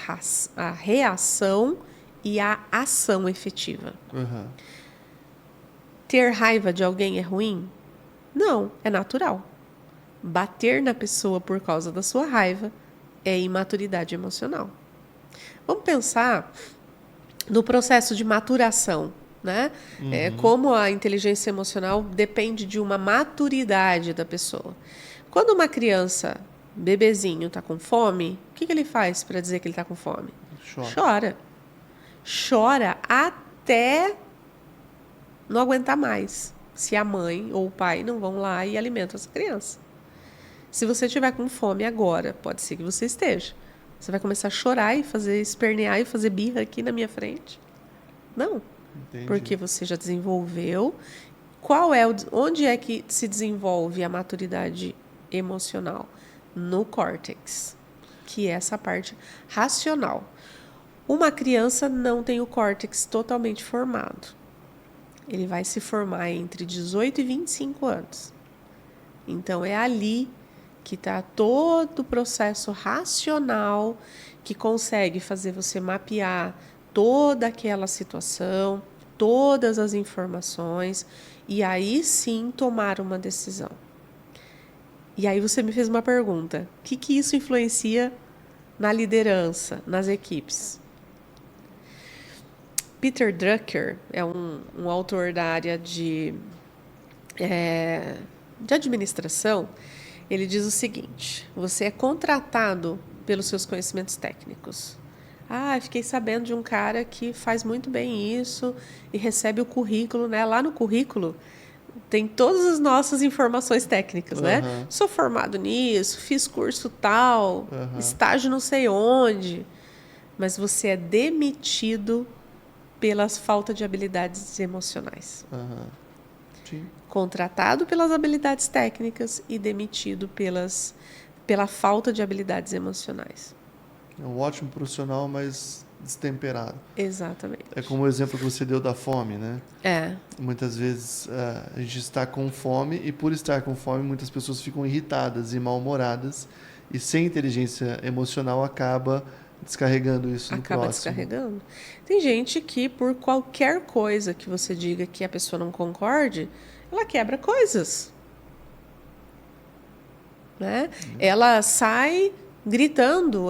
reação e a ação efetiva. Aham. Ter raiva de alguém é ruim? Não, é natural. Bater na pessoa por causa da sua raiva é imaturidade emocional. Vamos pensar no processo de maturação, né? Como a inteligência emocional depende de uma maturidade da pessoa. Quando uma criança, bebezinho, está com fome, o que ele faz para dizer que ele está com fome? Chora. Chora até não aguentar mais, se a mãe ou o pai não vão lá e alimentam essa criança. Se você estiver com fome agora, pode ser que você esteja. Você vai começar a chorar e fazer espernear e fazer birra aqui na minha frente? Não. Entendi. Porque você já desenvolveu. Onde é que se desenvolve a maturidade emocional? No córtex, que é essa parte racional. Uma criança não tem o córtex totalmente formado. Ele vai se formar entre 18 e 25 anos. Então, é ali que está todo o processo racional que consegue fazer você mapear toda aquela situação, todas as informações, e aí sim tomar uma decisão. E aí você me fez uma pergunta: o que isso influencia na liderança, nas equipes? Peter Drucker é um autor da área de administração. Ele diz o seguinte: você é contratado pelos seus conhecimentos técnicos. Fiquei sabendo de um cara que faz muito bem isso e recebe o currículo, né? Lá no currículo tem todas as nossas informações técnicas, né? Sou formado nisso, fiz curso tal, estágio não sei onde. Mas você é demitido pela falta de habilidades emocionais. Sim. Contratado pelas habilidades técnicas e demitido pela falta de habilidades emocionais. É um ótimo profissional, mas destemperado. Exatamente. É como o exemplo que você deu da fome, né? Muitas vezes a gente está com fome e por estar com fome muitas pessoas ficam irritadas e mal-humoradas e sem inteligência emocional acaba descarregando isso no próximo. Descarregando. Tem gente que por qualquer coisa que você diga que a pessoa não concorde, ela quebra coisas. Né? Ela sai gritando,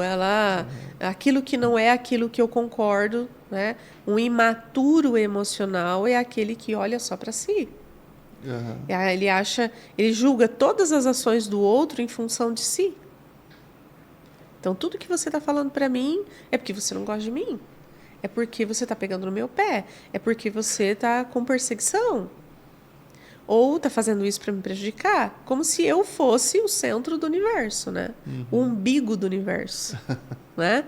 aquilo que não é aquilo que eu concordo, né? Um imaturo emocional é aquele que olha só para si. Ele julga todas as ações do outro em função de si. Então, tudo que você está falando para mim é porque você não gosta de mim. É porque você está pegando no meu pé. É porque você está com perseguição. Ou está fazendo isso para me prejudicar. Como se eu fosse o centro do universo, né? O umbigo do universo. Né?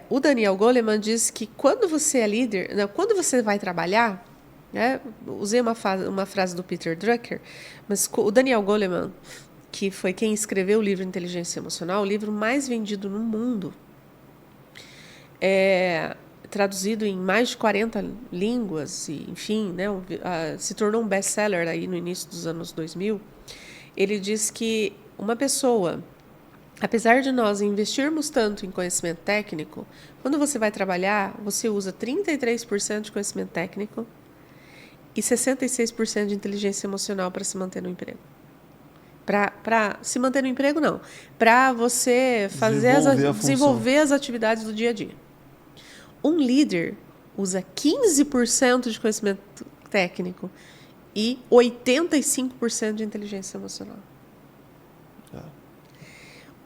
O Daniel Goleman diz que quando você é líder, quando você vai trabalhar, né? Usei uma frase do Peter Drucker, mas o Daniel Goleman, que foi quem escreveu o livro Inteligência Emocional, o livro mais vendido no mundo, traduzido em mais de 40 línguas, e, enfim, né, se tornou um best-seller aí no início dos anos 2000. Ele diz que uma pessoa, apesar de nós investirmos tanto em conhecimento técnico, quando você vai trabalhar, você usa 33% de conhecimento técnico e 66% de inteligência emocional para se manter no emprego. Para se manter no emprego, não. Para você desenvolver as atividades do dia a dia. Um líder usa 15% de conhecimento técnico e 85% de inteligência emocional.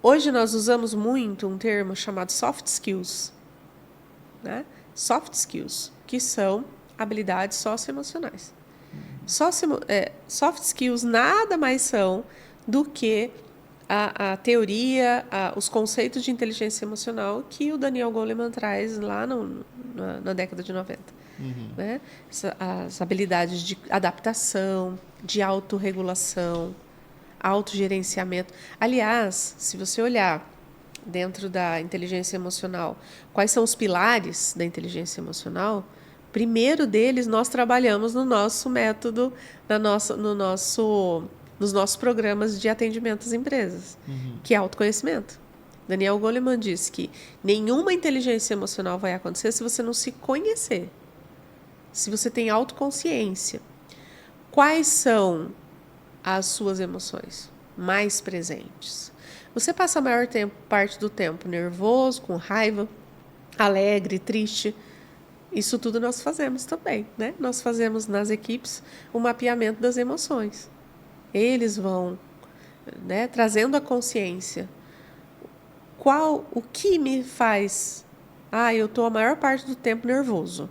Hoje nós usamos muito um termo chamado soft skills. Né? Soft skills, que são habilidades socioemocionais. Soft skills nada mais são do que a teoria, os conceitos de inteligência emocional que o Daniel Goleman traz lá na década de 90. Né? As habilidades de adaptação, de autorregulação, autogerenciamento. Aliás, se você olhar dentro da inteligência emocional, quais são os pilares da inteligência emocional, primeiro deles nós trabalhamos no nosso método, nos nossos programas de atendimento às empresas, que é autoconhecimento. Daniel Goleman diz que nenhuma inteligência emocional vai acontecer se você não se conhecer, se você tem autoconsciência. Quais são as suas emoções mais presentes? Você passa a maior parte do tempo nervoso, com raiva, alegre, triste. Isso tudo nós fazemos também, né? Nós fazemos nas equipes o mapeamento das emoções. Eles vão, né, trazendo a consciência. O que me faz... eu estou a maior parte do tempo nervoso.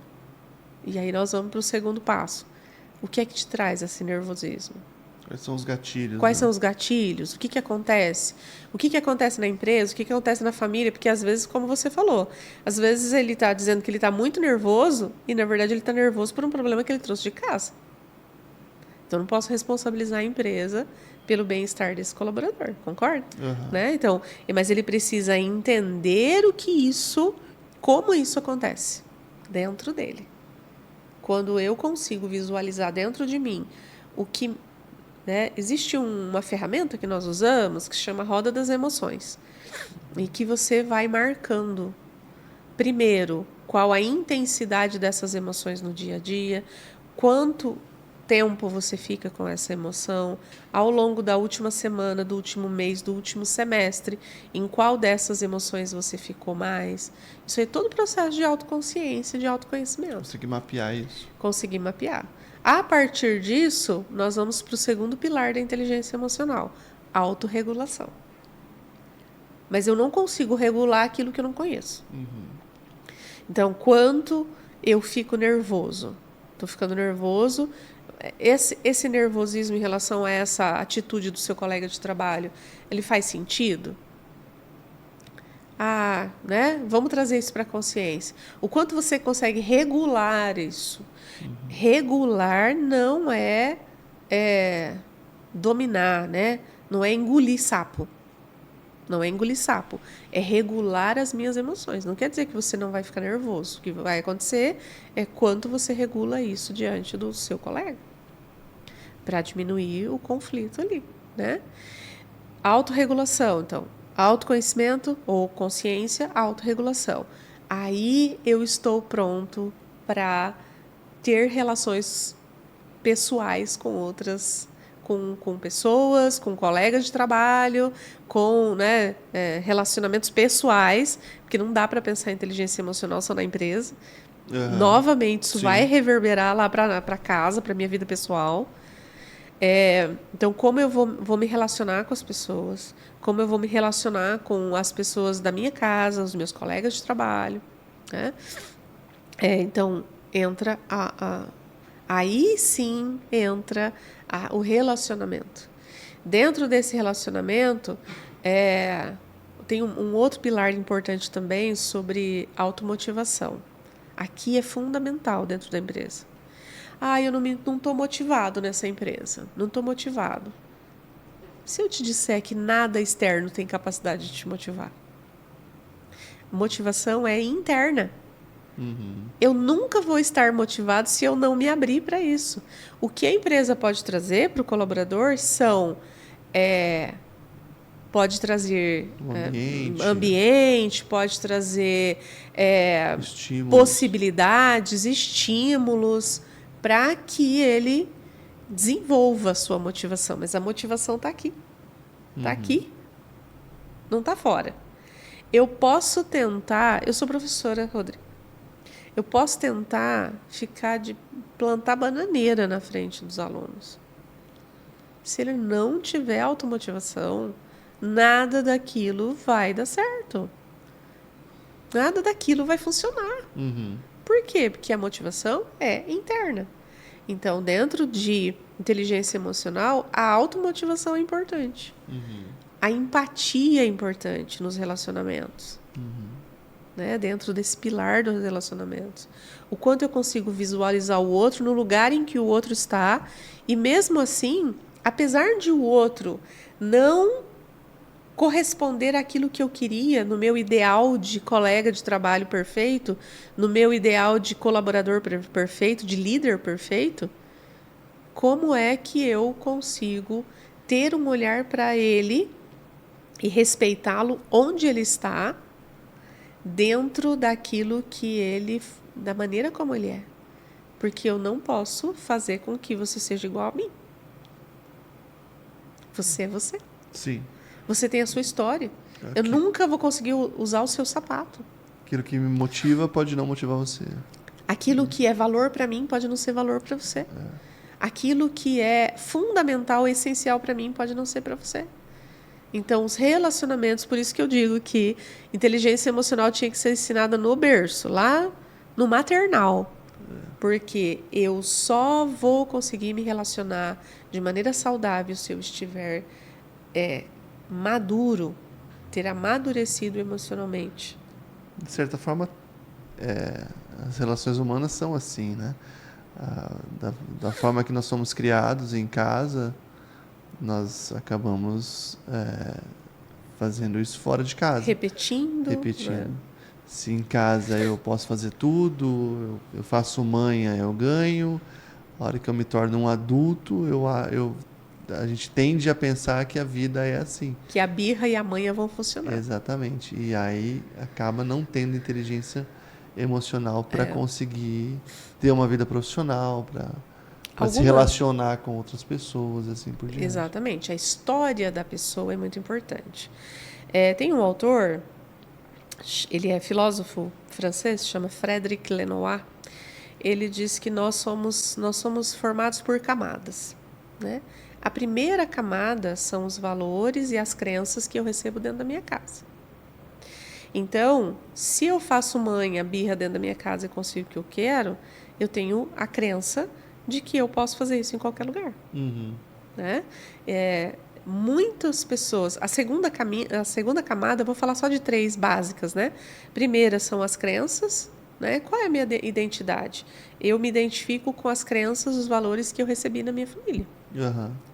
E aí nós vamos para o segundo passo. O que é que te traz esse nervosismo? Quais são os gatilhos? Quais são os gatilhos? O que acontece? O que acontece na empresa? O que acontece na família? Porque às vezes, como você falou, às vezes ele está dizendo que ele está muito nervoso e, na verdade, ele está nervoso por um problema que ele trouxe de casa. Então, não posso responsabilizar a empresa pelo bem-estar desse colaborador, concorda? Né? Então, mas ele precisa entender como isso acontece dentro dele. Quando eu consigo visualizar dentro de mim o que... Né? Existe uma ferramenta que nós usamos que se chama Roda das Emoções e que você vai marcando, primeiro, qual a intensidade dessas emoções no dia a dia, quanto tempo você fica com essa emoção, ao longo da última semana, do último mês, do último semestre, em qual dessas emoções você ficou mais. Isso é todo o processo de autoconsciência, de autoconhecimento. Conseguir mapear isso. Conseguir mapear. A partir disso, nós vamos para o segundo pilar da inteligência emocional, a autorregulação. Mas eu não consigo regular aquilo que eu não conheço. Então, quanto eu fico nervoso? Estou ficando nervoso. Esse nervosismo em relação a essa atitude do seu colega de trabalho, ele faz sentido? Né? Vamos trazer isso para a consciência. O quanto você consegue regular isso? Regular não é dominar, né? Não é engolir sapo. Não é engolir sapo. É regular as minhas emoções. Não quer dizer que você não vai ficar nervoso. O que vai acontecer é quanto você regula isso diante do seu colega. Para diminuir o conflito ali, né? Autorregulação, então. Autoconhecimento ou consciência, autorregulação. Aí eu estou pronto para ter relações pessoais com outras, com pessoas, com colegas de trabalho, com, né, relacionamentos pessoais, porque não dá para pensar em inteligência emocional só na empresa. Novamente, isso vai reverberar lá para casa, para minha vida pessoal. Então, como eu vou me relacionar com as pessoas, como eu vou me relacionar com as pessoas da minha casa, os meus colegas de trabalho, né? Então, entra aí sim entra o relacionamento. Dentro desse relacionamento, tem um outro pilar importante também sobre automotivação. Aqui é fundamental dentro da empresa. Eu não estou motivado nessa empresa. Não estou motivado. Se eu te disser que nada externo tem capacidade de te motivar. Motivação é interna. Eu nunca vou estar motivado se eu não me abrir para isso. O que a empresa pode trazer para o colaborador pode trazer ambiente, pode trazer possibilidades, estímulos, para que ele desenvolva a sua motivação. Mas a motivação está aqui, Tá aqui, não tá fora. Eu posso tentar, eu sou professora, Rodrigo. Eu posso tentar plantar bananeira na frente dos alunos. Se ele não tiver automotivação, nada daquilo vai dar certo. Nada daquilo vai funcionar. Por quê? Porque a motivação é interna. Então, dentro de inteligência emocional, a automotivação é importante. A empatia é importante nos relacionamentos. Né? Dentro desse pilar dos relacionamentos. O quanto eu consigo visualizar o outro no lugar em que o outro está. E mesmo assim, apesar de o outro não corresponder àquilo que eu queria, no meu ideal de colega de trabalho perfeito, no meu ideal de colaborador perfeito, de líder perfeito, como é que eu consigo ter um olhar para ele e respeitá-lo onde ele está, dentro daquilo que ele, da maneira como ele é? Porque eu não posso fazer com que você seja igual a mim. Você é você. Sim. Você tem a sua história. Eu nunca vou conseguir usar o seu sapato. Aquilo que me motiva pode não motivar você. Aquilo que é valor para mim pode não ser valor para você. Aquilo que é fundamental, essencial para mim pode não ser para você. Então, os relacionamentos, por isso que eu digo que inteligência emocional tinha que ser ensinada no berço, lá no maternal. Porque eu só vou conseguir me relacionar de maneira saudável se eu estiver maduro, ter amadurecido emocionalmente. De certa forma, as relações humanas são assim, né? Da forma que nós somos criados em casa, nós acabamos fazendo isso fora de casa. Repetindo. Né? Se em casa eu posso fazer tudo, eu faço manha, eu ganho. A hora que eu me torno um adulto, a gente tende a pensar que a vida é assim. Que a birra e a manha vão funcionar. Exatamente. E aí acaba não tendo inteligência emocional para conseguir ter uma vida profissional, para se relacionar com outras pessoas, assim por diante. Exatamente. A história da pessoa é muito importante. Tem um autor, ele é filósofo francês, chama Frédéric Lenoir. Ele diz que nós somos formados por camadas, né? A primeira camada são os valores e as crenças que eu recebo dentro da minha casa. Então, se eu faço manha, birra dentro da minha casa e consigo o que eu quero, eu tenho a crença de que eu posso fazer isso em qualquer lugar. Né? Muitas pessoas... A segunda camada, eu vou falar só de 3 básicas, né? Primeira são as crenças, né? Qual é a minha identidade? Eu me identifico com as crenças, os valores que eu recebi na minha família.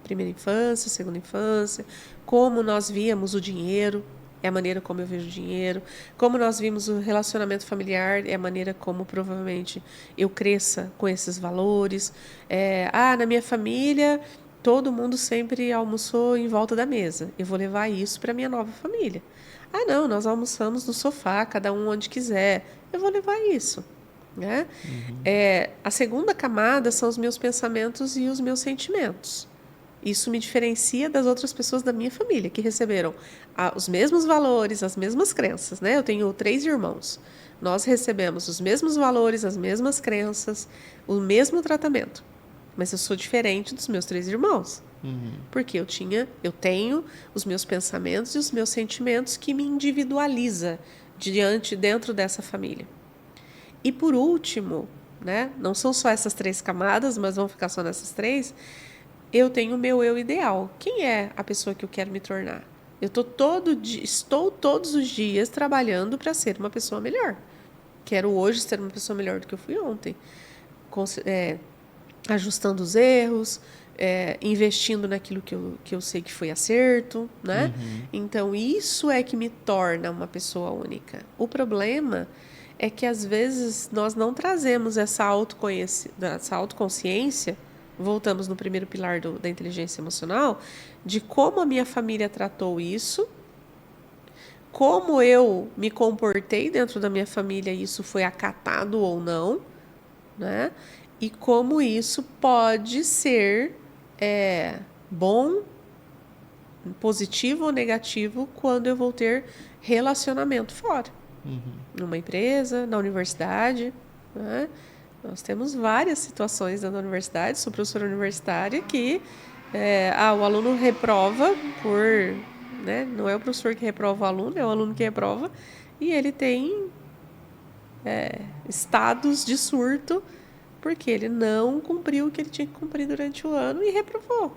Primeira infância, segunda infância, como nós víamos o dinheiro, é a maneira como eu vejo o dinheiro, como nós vimos o relacionamento familiar, é a maneira como provavelmente eu cresça com esses valores. Na minha família, todo mundo sempre almoçou em volta da mesa, eu vou levar isso para a minha nova família. Não, nós almoçamos no sofá, cada um onde quiser, eu vou levar isso. Né? A segunda camada são os meus pensamentos e os meus sentimentos. Isso me diferencia das outras pessoas da minha família, que receberam os mesmos valores, as mesmas crenças. Né? Eu tenho 3 irmãos. Nós recebemos os mesmos valores, as mesmas crenças, o mesmo tratamento. Mas eu sou diferente dos meus 3 irmãos. Porque eu tenho os meus pensamentos e os meus sentimentos que me individualiza dentro dessa família. E por último, né, não são só essas 3 camadas, mas vamos ficar só nessas 3, eu tenho o meu eu ideal. Quem é a pessoa que eu quero me tornar? Estou todos os dias trabalhando para ser uma pessoa melhor. Quero hoje ser uma pessoa melhor do que eu fui ontem. Ajustando os erros, investindo naquilo que eu sei que foi acerto. Né? Então, isso é que me torna uma pessoa única. O problema é que, às vezes, nós não trazemos essa autoconsciência, voltamos no primeiro pilar da inteligência emocional, de como a minha família tratou isso, como eu me comportei dentro da minha família e isso foi acatado ou não, né? E como isso pode ser bom positivo ou negativo quando eu vou ter relacionamento fora. Numa empresa, na universidade, né? Nós temos várias situações na universidade, sou professora universitária, que o aluno reprova por... Né? Não é o professor que reprova o aluno, é o aluno que reprova, e ele tem estados de surto porque ele não cumpriu o que ele tinha que cumprir durante o ano e reprovou.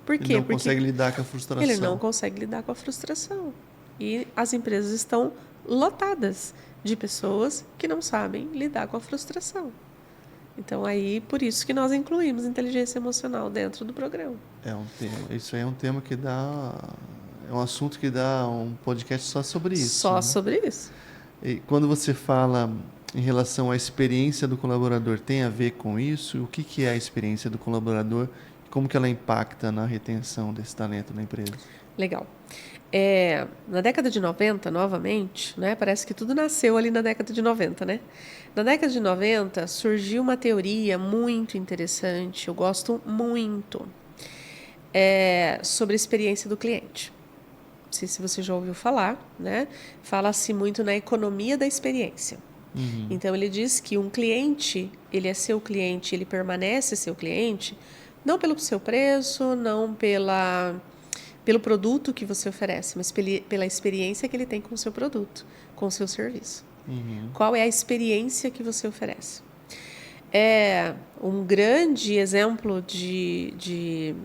Por quê? Ele não consegue lidar com a frustração. Ele não consegue lidar com a frustração. E as empresas estão lotadas de pessoas que não sabem lidar com a frustração. Então, aí, por isso que nós incluímos inteligência emocional dentro do programa. Isso aí é um tema que dá... É um assunto que dá um podcast só sobre isso. Só sobre isso. E quando você fala em relação à experiência do colaborador, tem a ver com isso? O que é a experiência do colaborador? Como que ela impacta na retenção desse talento na empresa? Legal. Na década de 90, novamente, né, parece que tudo nasceu ali na década de 90, né? Na década de 90 surgiu uma teoria muito interessante, eu gosto muito, sobre a experiência do cliente. Não sei se você já ouviu falar, né? Fala-se muito na economia da experiência. Então, ele diz que um cliente, ele é seu cliente, ele permanece seu cliente, não pelo seu preço, não pelo produto que você oferece, mas pela experiência que ele tem com o seu produto, com o seu serviço. Qual é a experiência que você oferece? Um grande exemplo de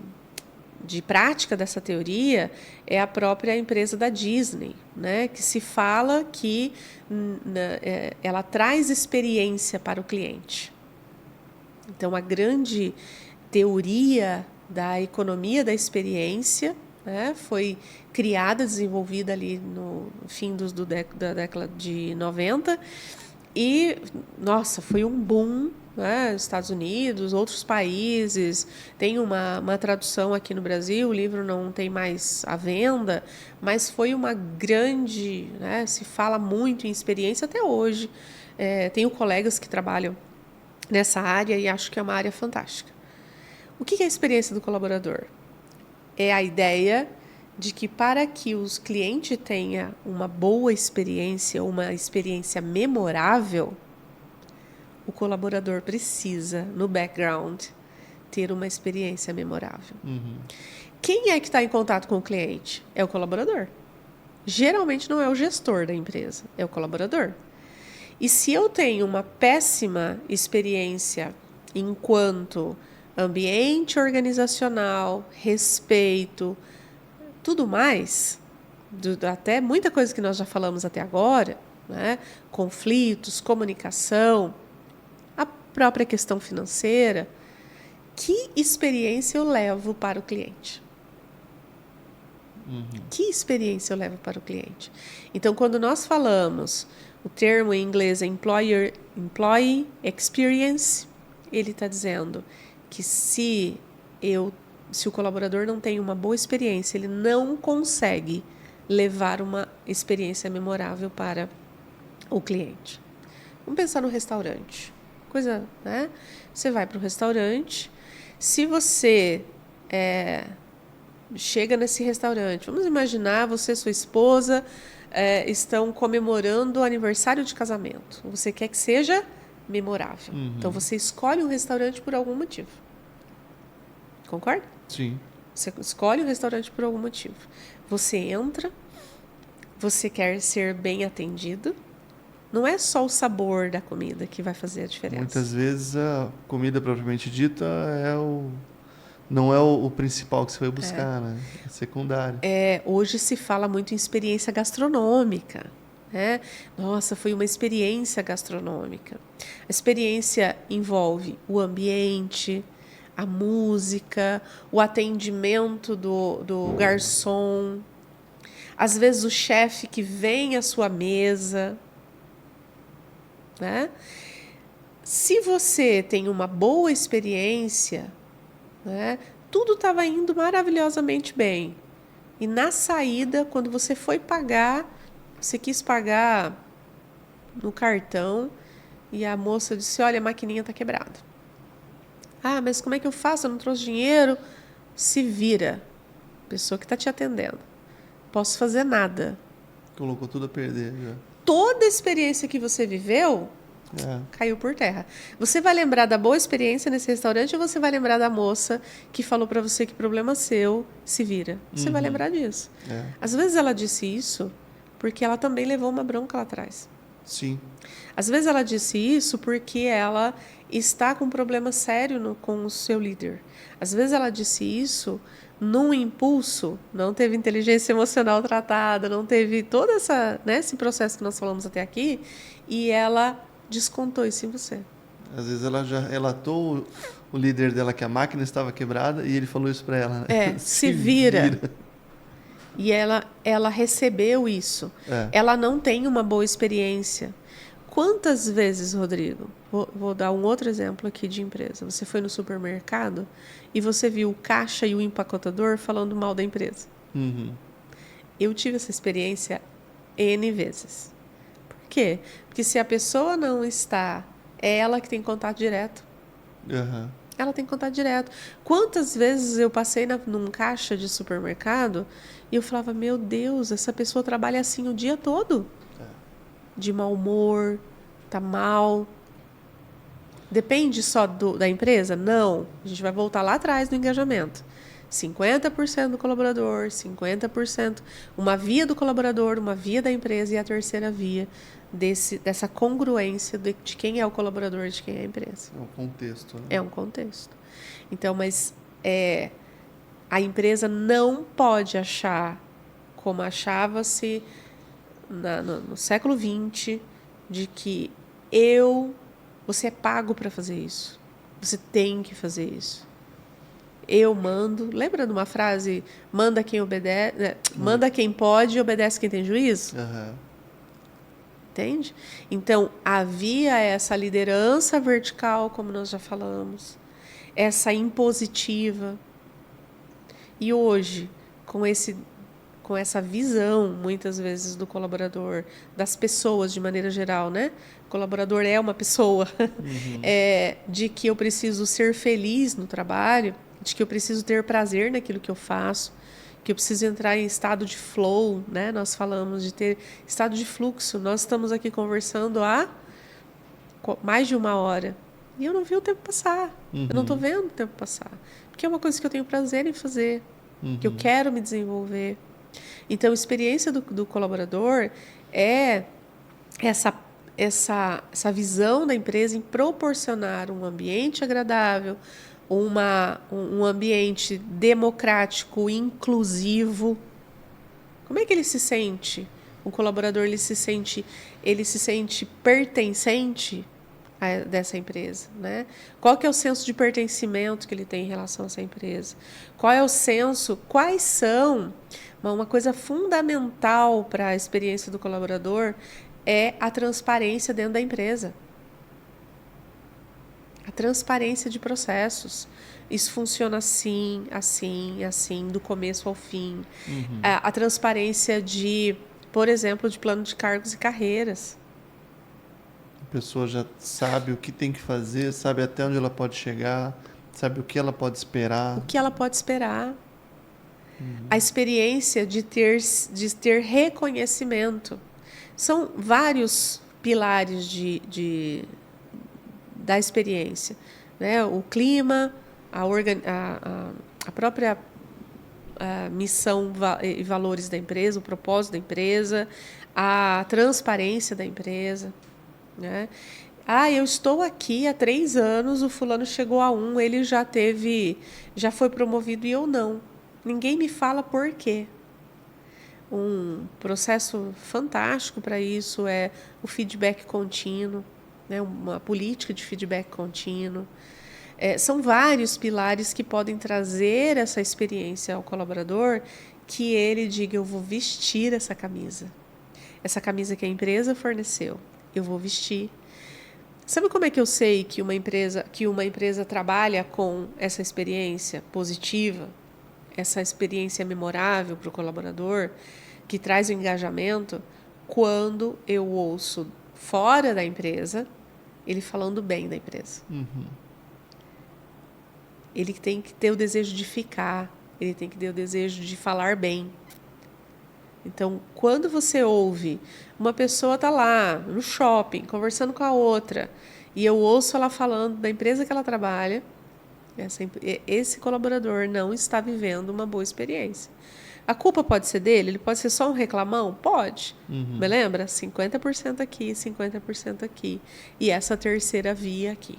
prática dessa teoria é a própria empresa da Disney, né? Que se fala que ela traz experiência para o cliente. Então, a grande teoria da economia da experiência, né, foi criada, desenvolvida ali no fim da década de 90 e, nossa, foi um boom, né, Estados Unidos, outros países, tem uma tradução aqui no Brasil, o livro não tem mais à venda, mas foi uma grande, né, se fala muito em experiência até hoje. Tenho colegas que trabalham nessa área e acho que é uma área fantástica. O que é a experiência do colaborador? É a ideia de que para que os clientes tenham uma boa experiência, uma experiência memorável, o colaborador precisa, no background, ter uma experiência memorável. Quem é que está em contato com o cliente? É o colaborador. Geralmente não é o gestor da empresa, é o colaborador. E se eu tenho uma péssima experiência enquanto ambiente organizacional, respeito, tudo mais, até muita coisa que nós já falamos até agora, né? Conflitos, comunicação, a própria questão financeira, que experiência eu levo para o cliente? Que experiência eu levo para o cliente? Então, quando nós falamos, o termo em inglês é Employee Experience, ele está dizendo que se o colaborador não tem uma boa experiência, ele não consegue levar uma experiência memorável para o cliente. Vamos pensar no restaurante. Coisa, né? Você vai para o restaurante, se você chega nesse restaurante, vamos imaginar você e sua esposa estão comemorando o aniversário de casamento. Você quer que seja memorável. Então, você escolhe um restaurante por algum motivo. Concorda? Sim. Você escolhe um restaurante por algum motivo. Você entra, você quer ser bem atendido. Não é só o sabor da comida que vai fazer a diferença. Muitas vezes a comida propriamente dita não é o principal que você vai buscar, né? É secundário. Hoje se fala muito em experiência gastronômica. Né? Nossa, foi uma experiência gastronômica. A experiência envolve o ambiente, a música, o atendimento do garçom, às vezes o chefe que vem à sua mesa. Né? Se você tem uma boa experiência, né, tudo estava indo maravilhosamente bem. E na saída, quando você foi pagar, você quis pagar no cartão e a moça disse, olha, a maquininha está quebrada. Ah, mas como é que eu faço? Eu não trouxe dinheiro. Se vira. pessoa que está te atendendo. Posso fazer nada. Colocou tudo a perder já. Toda a experiência que você viveu caiu por terra. Você vai lembrar da boa experiência nesse restaurante ou você vai lembrar da moça que falou para você que problema seu, se vira? Você vai lembrar disso. Às vezes ela disse isso porque ela também levou uma bronca lá atrás. Sim. Às vezes ela disse isso porque ela está com um problema sério com o seu líder. Às vezes ela disse isso num impulso, não teve inteligência emocional tratada, não teve todo esse processo que nós falamos até aqui, e ela descontou isso em você. Às vezes ela já relatou o líder dela que a máquina estava quebrada e ele falou isso para ela, né? Se vira. E ela recebeu isso. Ela não tem uma boa experiência. Quantas vezes, Rodrigo, vou dar um outro exemplo aqui de empresa. Você foi no supermercado e você viu o caixa e o empacotador falando mal da empresa. Eu tive essa experiência N vezes. Por quê? Porque se a pessoa não está, é ela que tem contato direto. Ela tem contato direto. Quantas vezes eu passei num caixa de supermercado e eu falava, meu Deus, essa pessoa trabalha assim o dia todo. De mau humor, tá mal. Depende só da empresa? Não. A gente vai voltar lá atrás no engajamento. 50% do colaborador, 50%, uma via do colaborador, uma via da empresa e a terceira via dessa congruência de quem é o colaborador e de quem é a empresa. É um contexto. Né? É um contexto. Então, mas a empresa não pode achar, como achava-se no século XX, de que você é pago para fazer isso. Você tem que fazer isso. Eu mando. Lembra de uma frase? Manda quem obedece, manda quem pode e obedece quem tem juízo? Entende? Então, havia essa liderança vertical, como nós já falamos, essa impositiva. E hoje, com essa visão, muitas vezes, do colaborador, das pessoas de maneira geral, né? O colaborador é uma pessoa, de que eu preciso ser feliz no trabalho, de que eu preciso ter prazer naquilo que eu faço, que eu preciso entrar em estado de flow, né? Nós falamos de ter estado de fluxo. Nós estamos aqui conversando há mais de 1 hora e eu não vi o tempo passar. Eu não estou vendo o tempo passar, porque é uma coisa que eu tenho prazer em fazer, que eu quero me desenvolver. Então, a experiência do colaborador é essa visão da empresa em proporcionar um ambiente agradável, um ambiente democrático, inclusivo. Como é que ele se sente? O colaborador ele se sente pertencente dessa empresa, né? Qual que é o senso de pertencimento que ele tem em relação a essa empresa? Quais são uma coisa fundamental para a experiência do colaborador é a transparência dentro da empresa. A transparência de processos. Isso funciona assim, assim, assim, do começo ao fim. A transparência por exemplo, de plano de cargos e carreiras. A pessoa já sabe o que tem que fazer, sabe até onde ela pode chegar, sabe o que ela pode esperar. O que ela pode esperar. A experiência de ter reconhecimento. São vários pilares da experiência, né? O clima, a própria missão e valores da empresa, o propósito da empresa, a transparência da empresa, né? Eu estou aqui há 3 anos, o fulano chegou a 1, ele já foi promovido e eu não. Ninguém me fala por quê. Um processo fantástico para isso é o feedback contínuo, né? Uma política de feedback contínuo. São vários pilares que podem trazer essa experiência ao colaborador, que ele diga, eu vou vestir essa camisa que a empresa forneceu, eu vou vestir. Sabe como é que eu sei que uma empresa trabalha com essa experiência positiva, essa experiência memorável para o colaborador, que traz o engajamento? Quando eu ouço fora da empresa ele falando bem da empresa. Ele tem que ter o desejo de ficar, ele tem que ter o desejo de falar bem. Então, quando você ouve uma pessoa tá lá no shopping conversando com a outra e eu ouço ela falando da empresa que ela trabalha, esse colaborador não está vivendo uma boa experiência. A culpa pode ser dele? Ele pode ser só um reclamão? Pode. Mas lembra? 50% aqui, 50% aqui. E essa terceira via aqui.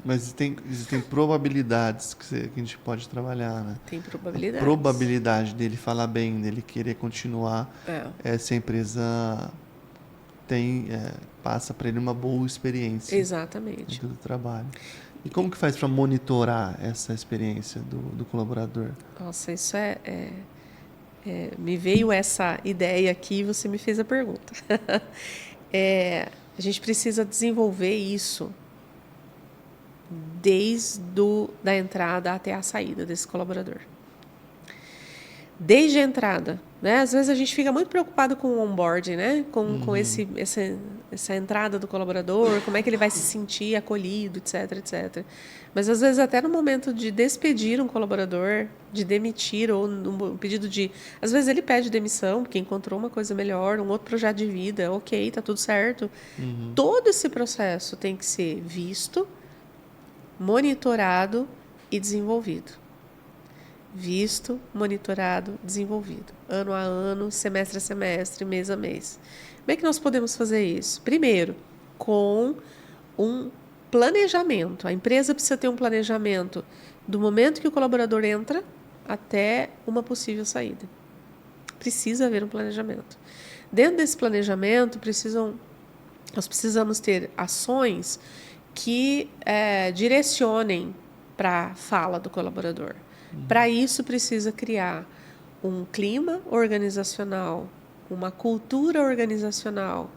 Mas existem probabilidades que a gente pode trabalhar, né? Tem probabilidades. A probabilidade dele falar bem, dele querer continuar, se a empresa passa para ele uma boa experiência. Exatamente. Do trabalho. E como que faz para monitorar essa experiência do colaborador? Nossa, isso me veio essa ideia aqui e você me fez a pergunta. A gente precisa desenvolver isso desde da entrada até a saída desse colaborador. Desde a entrada, né? Às vezes a gente fica muito preocupado com o onboarding, né? Com essa entrada do colaborador, como é que ele vai se sentir acolhido, etc, etc. Mas às vezes até no momento de despedir um colaborador, de demitir ou no pedido de, às vezes ele pede demissão porque encontrou uma coisa melhor, um outro projeto de vida, ok, tá tudo certo. Todo esse processo tem que ser visto, monitorado e desenvolvido. Visto, monitorado, desenvolvido. Ano a ano, semestre a semestre, mês a mês. Como é que nós podemos fazer isso? Primeiro, com um planejamento. A empresa precisa ter um planejamento do momento que o colaborador entra até uma possível saída. Precisa haver um planejamento. Dentro desse planejamento, nós precisamos ter ações que direcionem para a fala do colaborador. Para isso, precisa criar um clima organizacional, uma cultura organizacional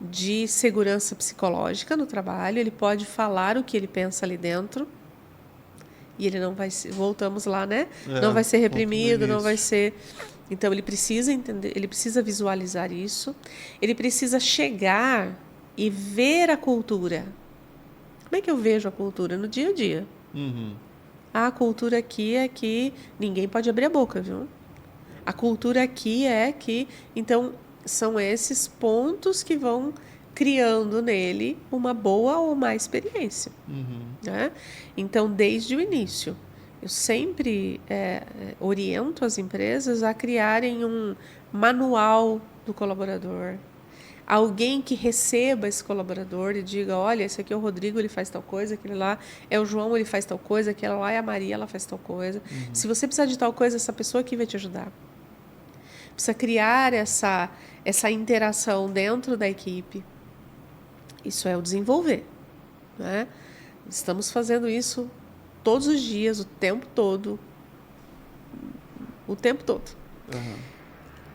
de segurança psicológica no trabalho. Ele pode falar o que ele pensa ali dentro e ele não vai ser, voltamos lá, né? Não vai ser reprimido, não vai ser... Então, ele precisa entender, ele precisa visualizar isso, ele precisa chegar e ver a cultura. Como é que eu vejo a cultura? No dia a dia. A cultura aqui é que ninguém pode abrir a boca, viu? A cultura aqui é que... Então, são esses pontos que vão criando nele uma boa ou má experiência. Né? Então, desde o início, eu sempre oriento as empresas a criarem um manual do colaborador. Alguém que receba esse colaborador e diga, olha, esse aqui é o Rodrigo, ele faz tal coisa, aquele lá é o João, ele faz tal coisa, aquela lá é a Maria, ela faz tal coisa. Se você precisar de tal coisa, essa pessoa aqui vai te ajudar. Precisa criar essa interação dentro da equipe. Isso é o desenvolver. Né? Estamos fazendo isso todos os dias, o tempo todo. O tempo todo.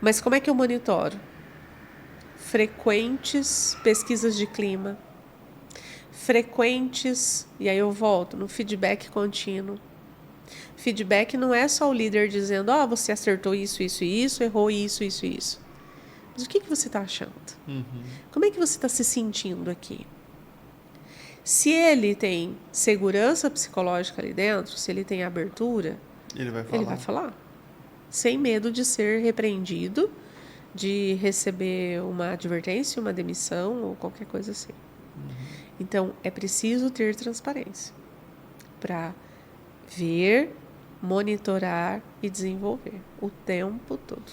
Mas como é que eu monitoro? Frequentes pesquisas de clima, frequentes, e aí eu volto no feedback contínuo. Feedback não é só o líder dizendo, você acertou isso, isso e isso, errou isso, isso e isso. Mas o que você está achando? Como é que você está se sentindo aqui? Se ele tem segurança psicológica ali dentro, se ele tem abertura, ele vai falar. Sem medo de ser repreendido, de receber uma advertência, uma demissão ou qualquer coisa assim. Então, é preciso ter transparência para ver, monitorar e desenvolver o tempo todo.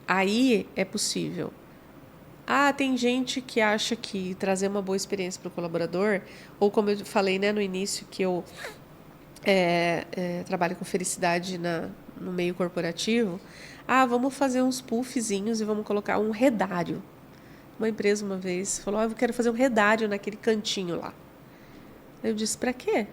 Aí é possível. Tem gente que acha que trazer uma boa experiência para o colaborador, ou como eu falei, né, no início, que eu trabalho com felicidade no meio corporativo, vamos fazer uns puffzinhos e vamos colocar um redário. Uma empresa uma vez falou, eu quero fazer um redário naquele cantinho lá. Eu disse, para quê?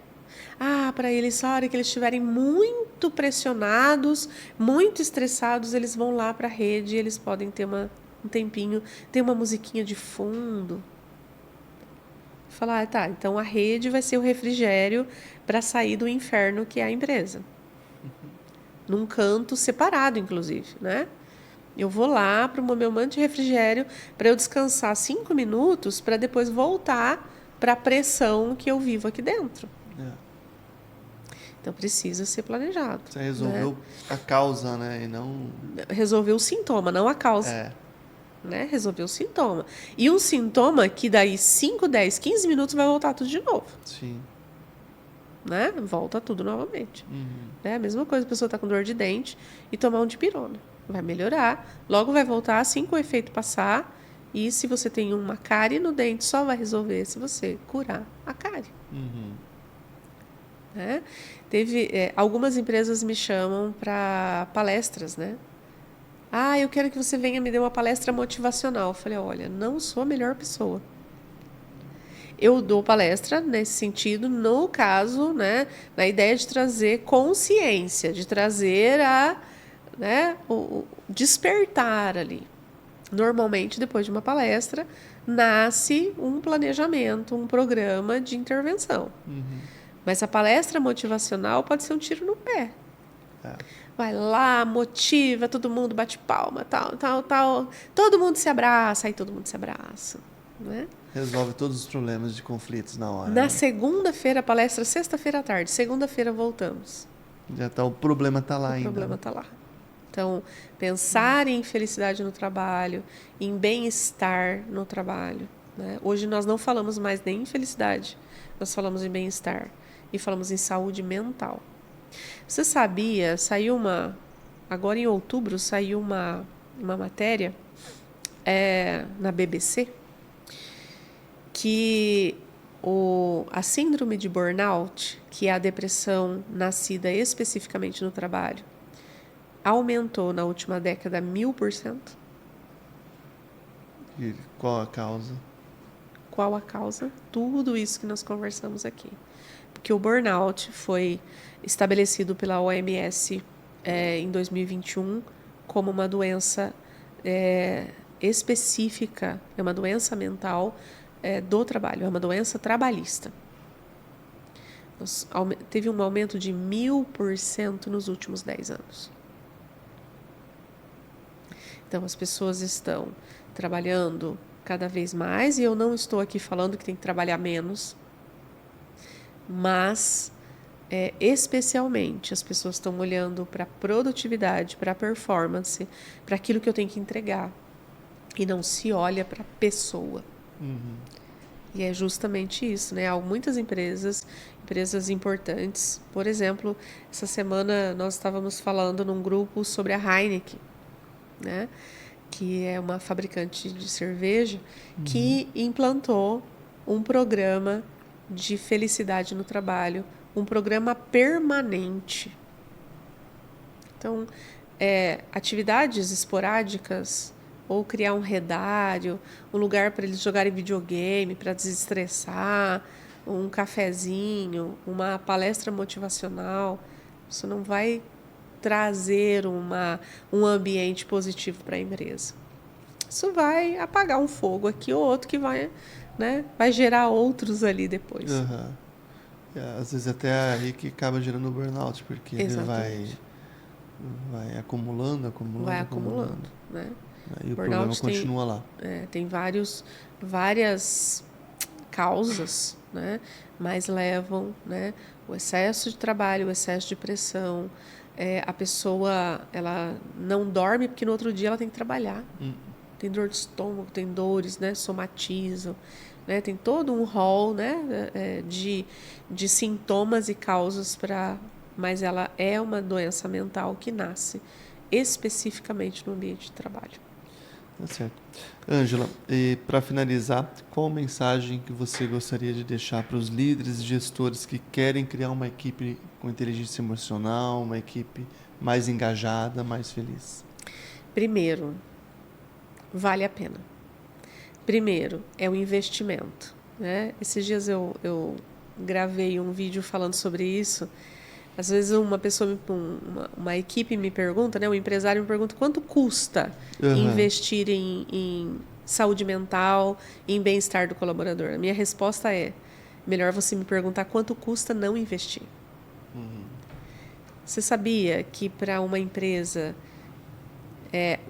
Para eles, a hora que eles estiverem muito pressionados, muito estressados, eles vão lá para a rede e eles podem ter um tempinho, tem uma musiquinha de fundo. Falar, então a rede vai ser o refrigério para sair do inferno que é a empresa. Num canto separado, inclusive, né? Eu vou lá para o meu manto de refrigério para eu descansar 5 minutos para depois voltar para a pressão que eu vivo aqui dentro. Então, precisa ser planejado. Você resolveu a causa, né? E não... Resolver o sintoma, não a causa. Né? Resolver o sintoma. E um sintoma que daí 5, 10, 15 minutos vai voltar tudo de novo. Sim. Né? Volta tudo novamente. É a mesma coisa, a pessoa está com dor de dente e tomar um dipirona. Vai melhorar, logo vai voltar assim que o efeito passar. E se você tem uma cárie no dente, só vai resolver se você curar a cárie. Né? Algumas empresas me chamam para palestras, né? Eu quero que você venha me dar uma palestra motivacional. Eu falei, olha, não sou a melhor pessoa. Eu dou palestra nesse sentido, no caso, né, na ideia de trazer consciência, de trazer o despertar ali. Normalmente, depois de uma palestra, nasce um planejamento, um programa de intervenção. Mas a palestra motivacional pode ser um tiro no pé. Vai lá, motiva, todo mundo bate palma, tal. Todo mundo se abraça, aí todo mundo se abraça. Né? Resolve todos os problemas de conflitos na hora. Na segunda-feira, a palestra, sexta-feira à tarde. Segunda-feira voltamos. Já tá, o problema está lá ainda. O problema está lá. Então, pensar em felicidade no trabalho, em bem-estar no trabalho. Né? Hoje nós não falamos mais nem em felicidade, nós falamos em bem-estar e falamos em saúde mental. Você sabia, agora em outubro, saiu uma matéria na BBC que a síndrome de burnout, que é a depressão nascida especificamente no trabalho, aumentou na última década 1000%. E qual a causa? Qual a causa? Tudo isso que nós conversamos aqui. Porque o burnout foi estabelecido pela OMS em 2021 como uma doença específica, é uma doença mental do trabalho, é uma doença trabalhista. Teve um aumento de 1000% nos últimos 10 anos. Então, as pessoas estão trabalhando cada vez mais, e eu não estou aqui falando que tem que trabalhar menos, mas, especialmente, as pessoas estão olhando para a produtividade, para a performance, para aquilo que eu tenho que entregar, e não se olha para a pessoa. E é justamente isso, né? Há muitas empresas importantes. Por exemplo, essa semana nós estávamos falando num grupo sobre a Heineken, né? Que é uma fabricante de cerveja que implantou um programa de felicidade no trabalho, um programa permanente. Então, atividades esporádicas, ou criar um redário, um lugar para eles jogarem videogame, para desestressar, um cafezinho, uma palestra motivacional. Isso não vai trazer um ambiente positivo para a empresa. Isso vai apagar um fogo aqui ou outro que vai gerar outros ali depois. Às vezes até aí que acaba gerando burnout, porque Exatamente. ele vai acumulando. Vai acumulando, né? E o problema continua lá. Tem várias causas, né? Mas levam, né? O excesso de trabalho, o excesso de pressão. A pessoa, ela não dorme porque no outro dia ela tem que trabalhar. Tem dor de estômago, tem dores, né? Somatizam, né? Tem todo um rol, né? De sintomas e causas mas ela é uma doença mental que nasce especificamente no ambiente de trabalho. Tá certo. Ângela, e para finalizar, qual mensagem que você gostaria de deixar para os líderes e gestores que querem criar uma equipe com inteligência emocional, uma equipe mais engajada, mais feliz? Primeiro, vale a pena. Primeiro, é o investimento, né? Esses dias eu gravei um vídeo falando sobre isso. Às vezes uma equipe me pergunta, né, um empresário me pergunta quanto custa investir em saúde mental, em bem-estar do colaborador. A minha resposta é, melhor você me perguntar quanto custa não investir. Você sabia que para uma empresa,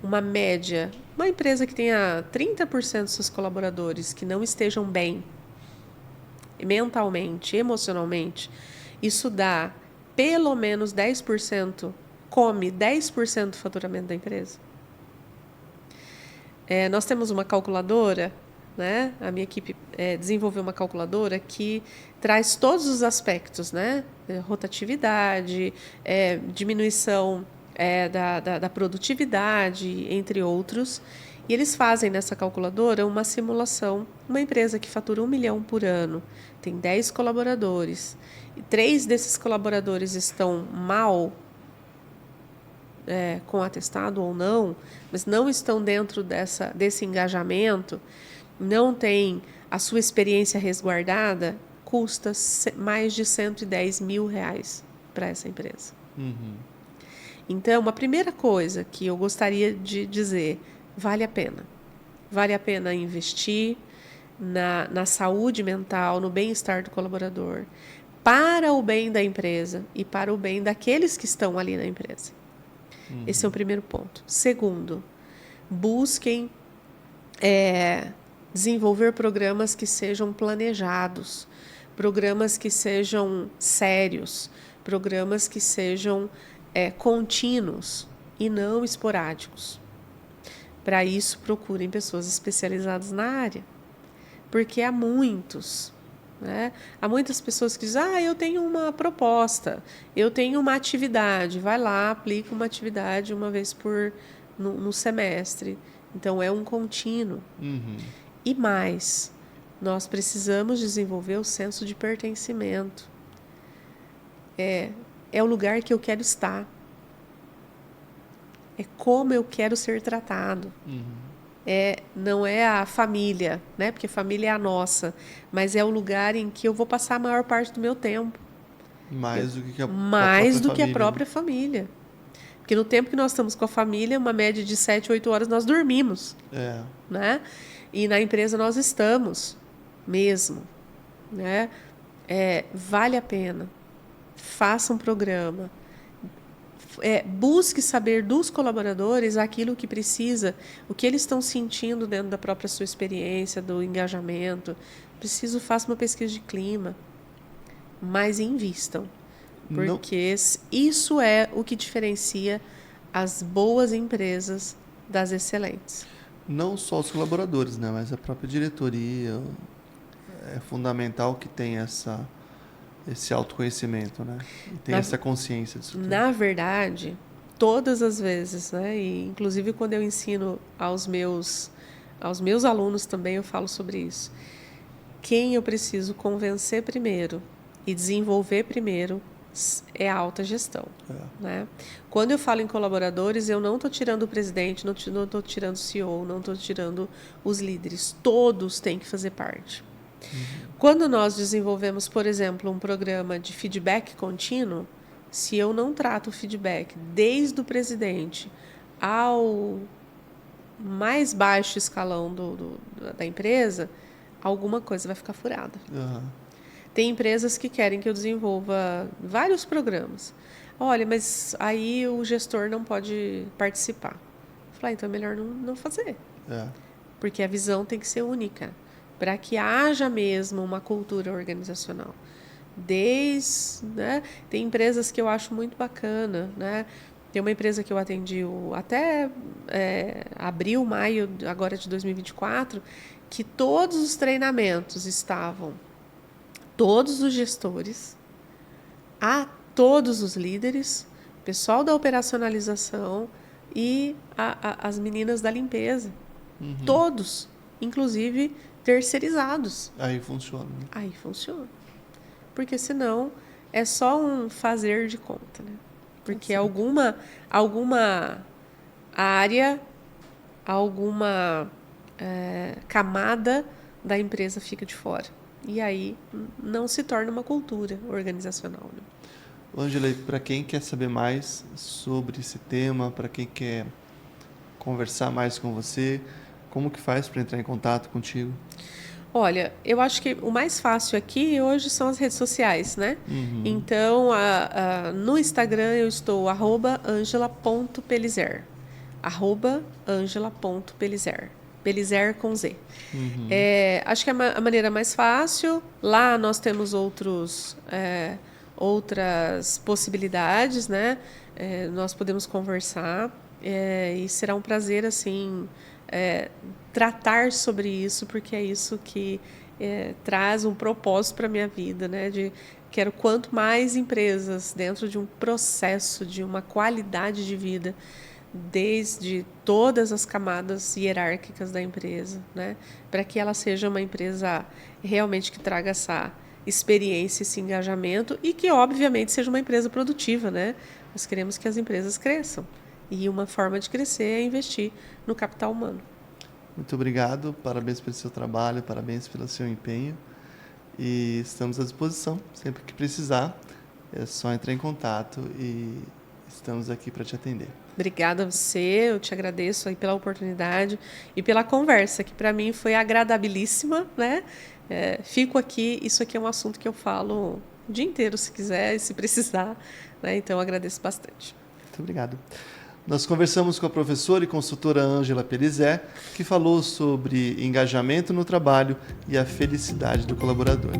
uma média, uma empresa que tenha 30% dos seus colaboradores que não estejam bem mentalmente, emocionalmente, isso dá pelo menos 10%, come 10% do faturamento da empresa? Nós temos uma calculadora, né? A minha equipe desenvolveu uma calculadora que traz todos os aspectos, né? Rotatividade, diminuição da produtividade, entre outros. E eles fazem nessa calculadora uma simulação. Uma empresa que fatura 1 milhão por ano, tem 10 colaboradores, e 3 desses colaboradores estão mal, com atestado ou não, mas não estão dentro desse engajamento, não tem a sua experiência resguardada, custa mais de R$110 mil para essa empresa. Então, a primeira coisa que eu gostaria de dizer, vale a pena. Vale a pena investir na saúde mental, no bem-estar do colaborador, para o bem da empresa e para o bem daqueles que estão ali na empresa. Esse é o primeiro ponto. Segundo, busquem desenvolver programas que sejam planejados, programas que sejam sérios, programas que sejam contínuos e não esporádicos. Para isso, procurem pessoas especializadas na área, porque há muitos. Né? Há muitas pessoas que dizem, eu tenho uma proposta, eu tenho uma atividade, vai lá, aplica uma atividade uma vez no semestre. Então, é um contínuo. E mais, nós precisamos desenvolver o senso de pertencimento. É o lugar que eu quero estar. É como eu quero ser tratado. Não é a família, né? Porque a família é a nossa, mas é o lugar em que eu vou passar a maior parte do meu tempo. Mais do que a própria família. Porque no tempo que nós estamos com a família, uma média de 7, 8 horas, nós dormimos. Né? E na empresa nós estamos mesmo. Né? Vale a pena. Faça um programa. Busque saber dos colaboradores aquilo que precisa, o que eles estão sentindo dentro da própria sua experiência, do engajamento. Faça uma pesquisa de clima, mas invistam, porque isso é o que diferencia as boas empresas das excelentes. Não só os colaboradores, né, mas a própria diretoria. É fundamental que tenha esse autoconhecimento, né? E tem essa consciência disso tudo. Na verdade, todas as vezes, né? E inclusive quando eu ensino aos meus alunos também eu falo sobre isso. Quem eu preciso convencer primeiro e desenvolver primeiro é a alta gestão. Né? Quando eu falo em colaboradores, eu não estou tirando o presidente, não estou tirando o CEO, não estou tirando os líderes. Todos têm que fazer parte. Quando nós desenvolvemos, por exemplo, um programa de feedback contínuo, se eu não trato o feedback desde o presidente ao mais baixo escalão da empresa, alguma coisa vai ficar furada. Tem empresas que querem que eu desenvolva vários programas. Olha, mas aí o gestor não pode participar. Eu falei, então é melhor não fazer. Porque a visão tem que ser única, para que haja mesmo uma cultura organizacional. Né? Tem empresas que eu acho muito bacana, né? Tem uma empresa que eu atendi até abril, maio agora de 2024, que todos os treinamentos estavam, todos os gestores, todos os líderes, pessoal da operacionalização e as meninas da limpeza. Todos, inclusive terceirizados. Aí funciona. Né? Aí funciona. Porque senão é só um fazer de conta, né? Porque alguma área, alguma camada da empresa fica de fora. E aí não se torna uma cultura organizacional. Né? Ângela, para quem quer saber mais sobre esse tema, para quem quer conversar mais com você, como que faz para entrar em contato contigo? Olha, eu acho que o mais fácil aqui hoje são as redes sociais, né? Então, no Instagram eu estou @angela.pelizer. @angela.pelizer. Pelizer com Z. Acho que é a maneira mais fácil. Lá nós temos outros outras possibilidades, né? Nós podemos conversar e será um prazer, assim, tratar sobre isso, porque é isso que traz um propósito para a minha vida, né? Quero quanto mais empresas dentro de um processo de uma qualidade de vida, desde todas as camadas hierárquicas da empresa, né? Para que ela seja uma empresa realmente que traga essa experiência, esse engajamento e que, obviamente, seja uma empresa produtiva, né? Nós queremos que as empresas cresçam e uma forma de crescer é investir no capital humano. Muito obrigado, parabéns pelo seu trabalho, parabéns pelo seu empenho e estamos à disposição. Sempre que precisar, é só entrar em contato e estamos aqui para te atender. Obrigada a você, eu te agradeço aí pela oportunidade e pela conversa, que para mim foi agradabilíssima, né? Fico aqui, isso aqui é um assunto que eu falo o dia inteiro, se quiser e se precisar, né? Então eu agradeço bastante. Muito obrigado. Nós conversamos com a professora e consultora Ângela Pelizé, que falou sobre engajamento no trabalho e a felicidade do colaborador.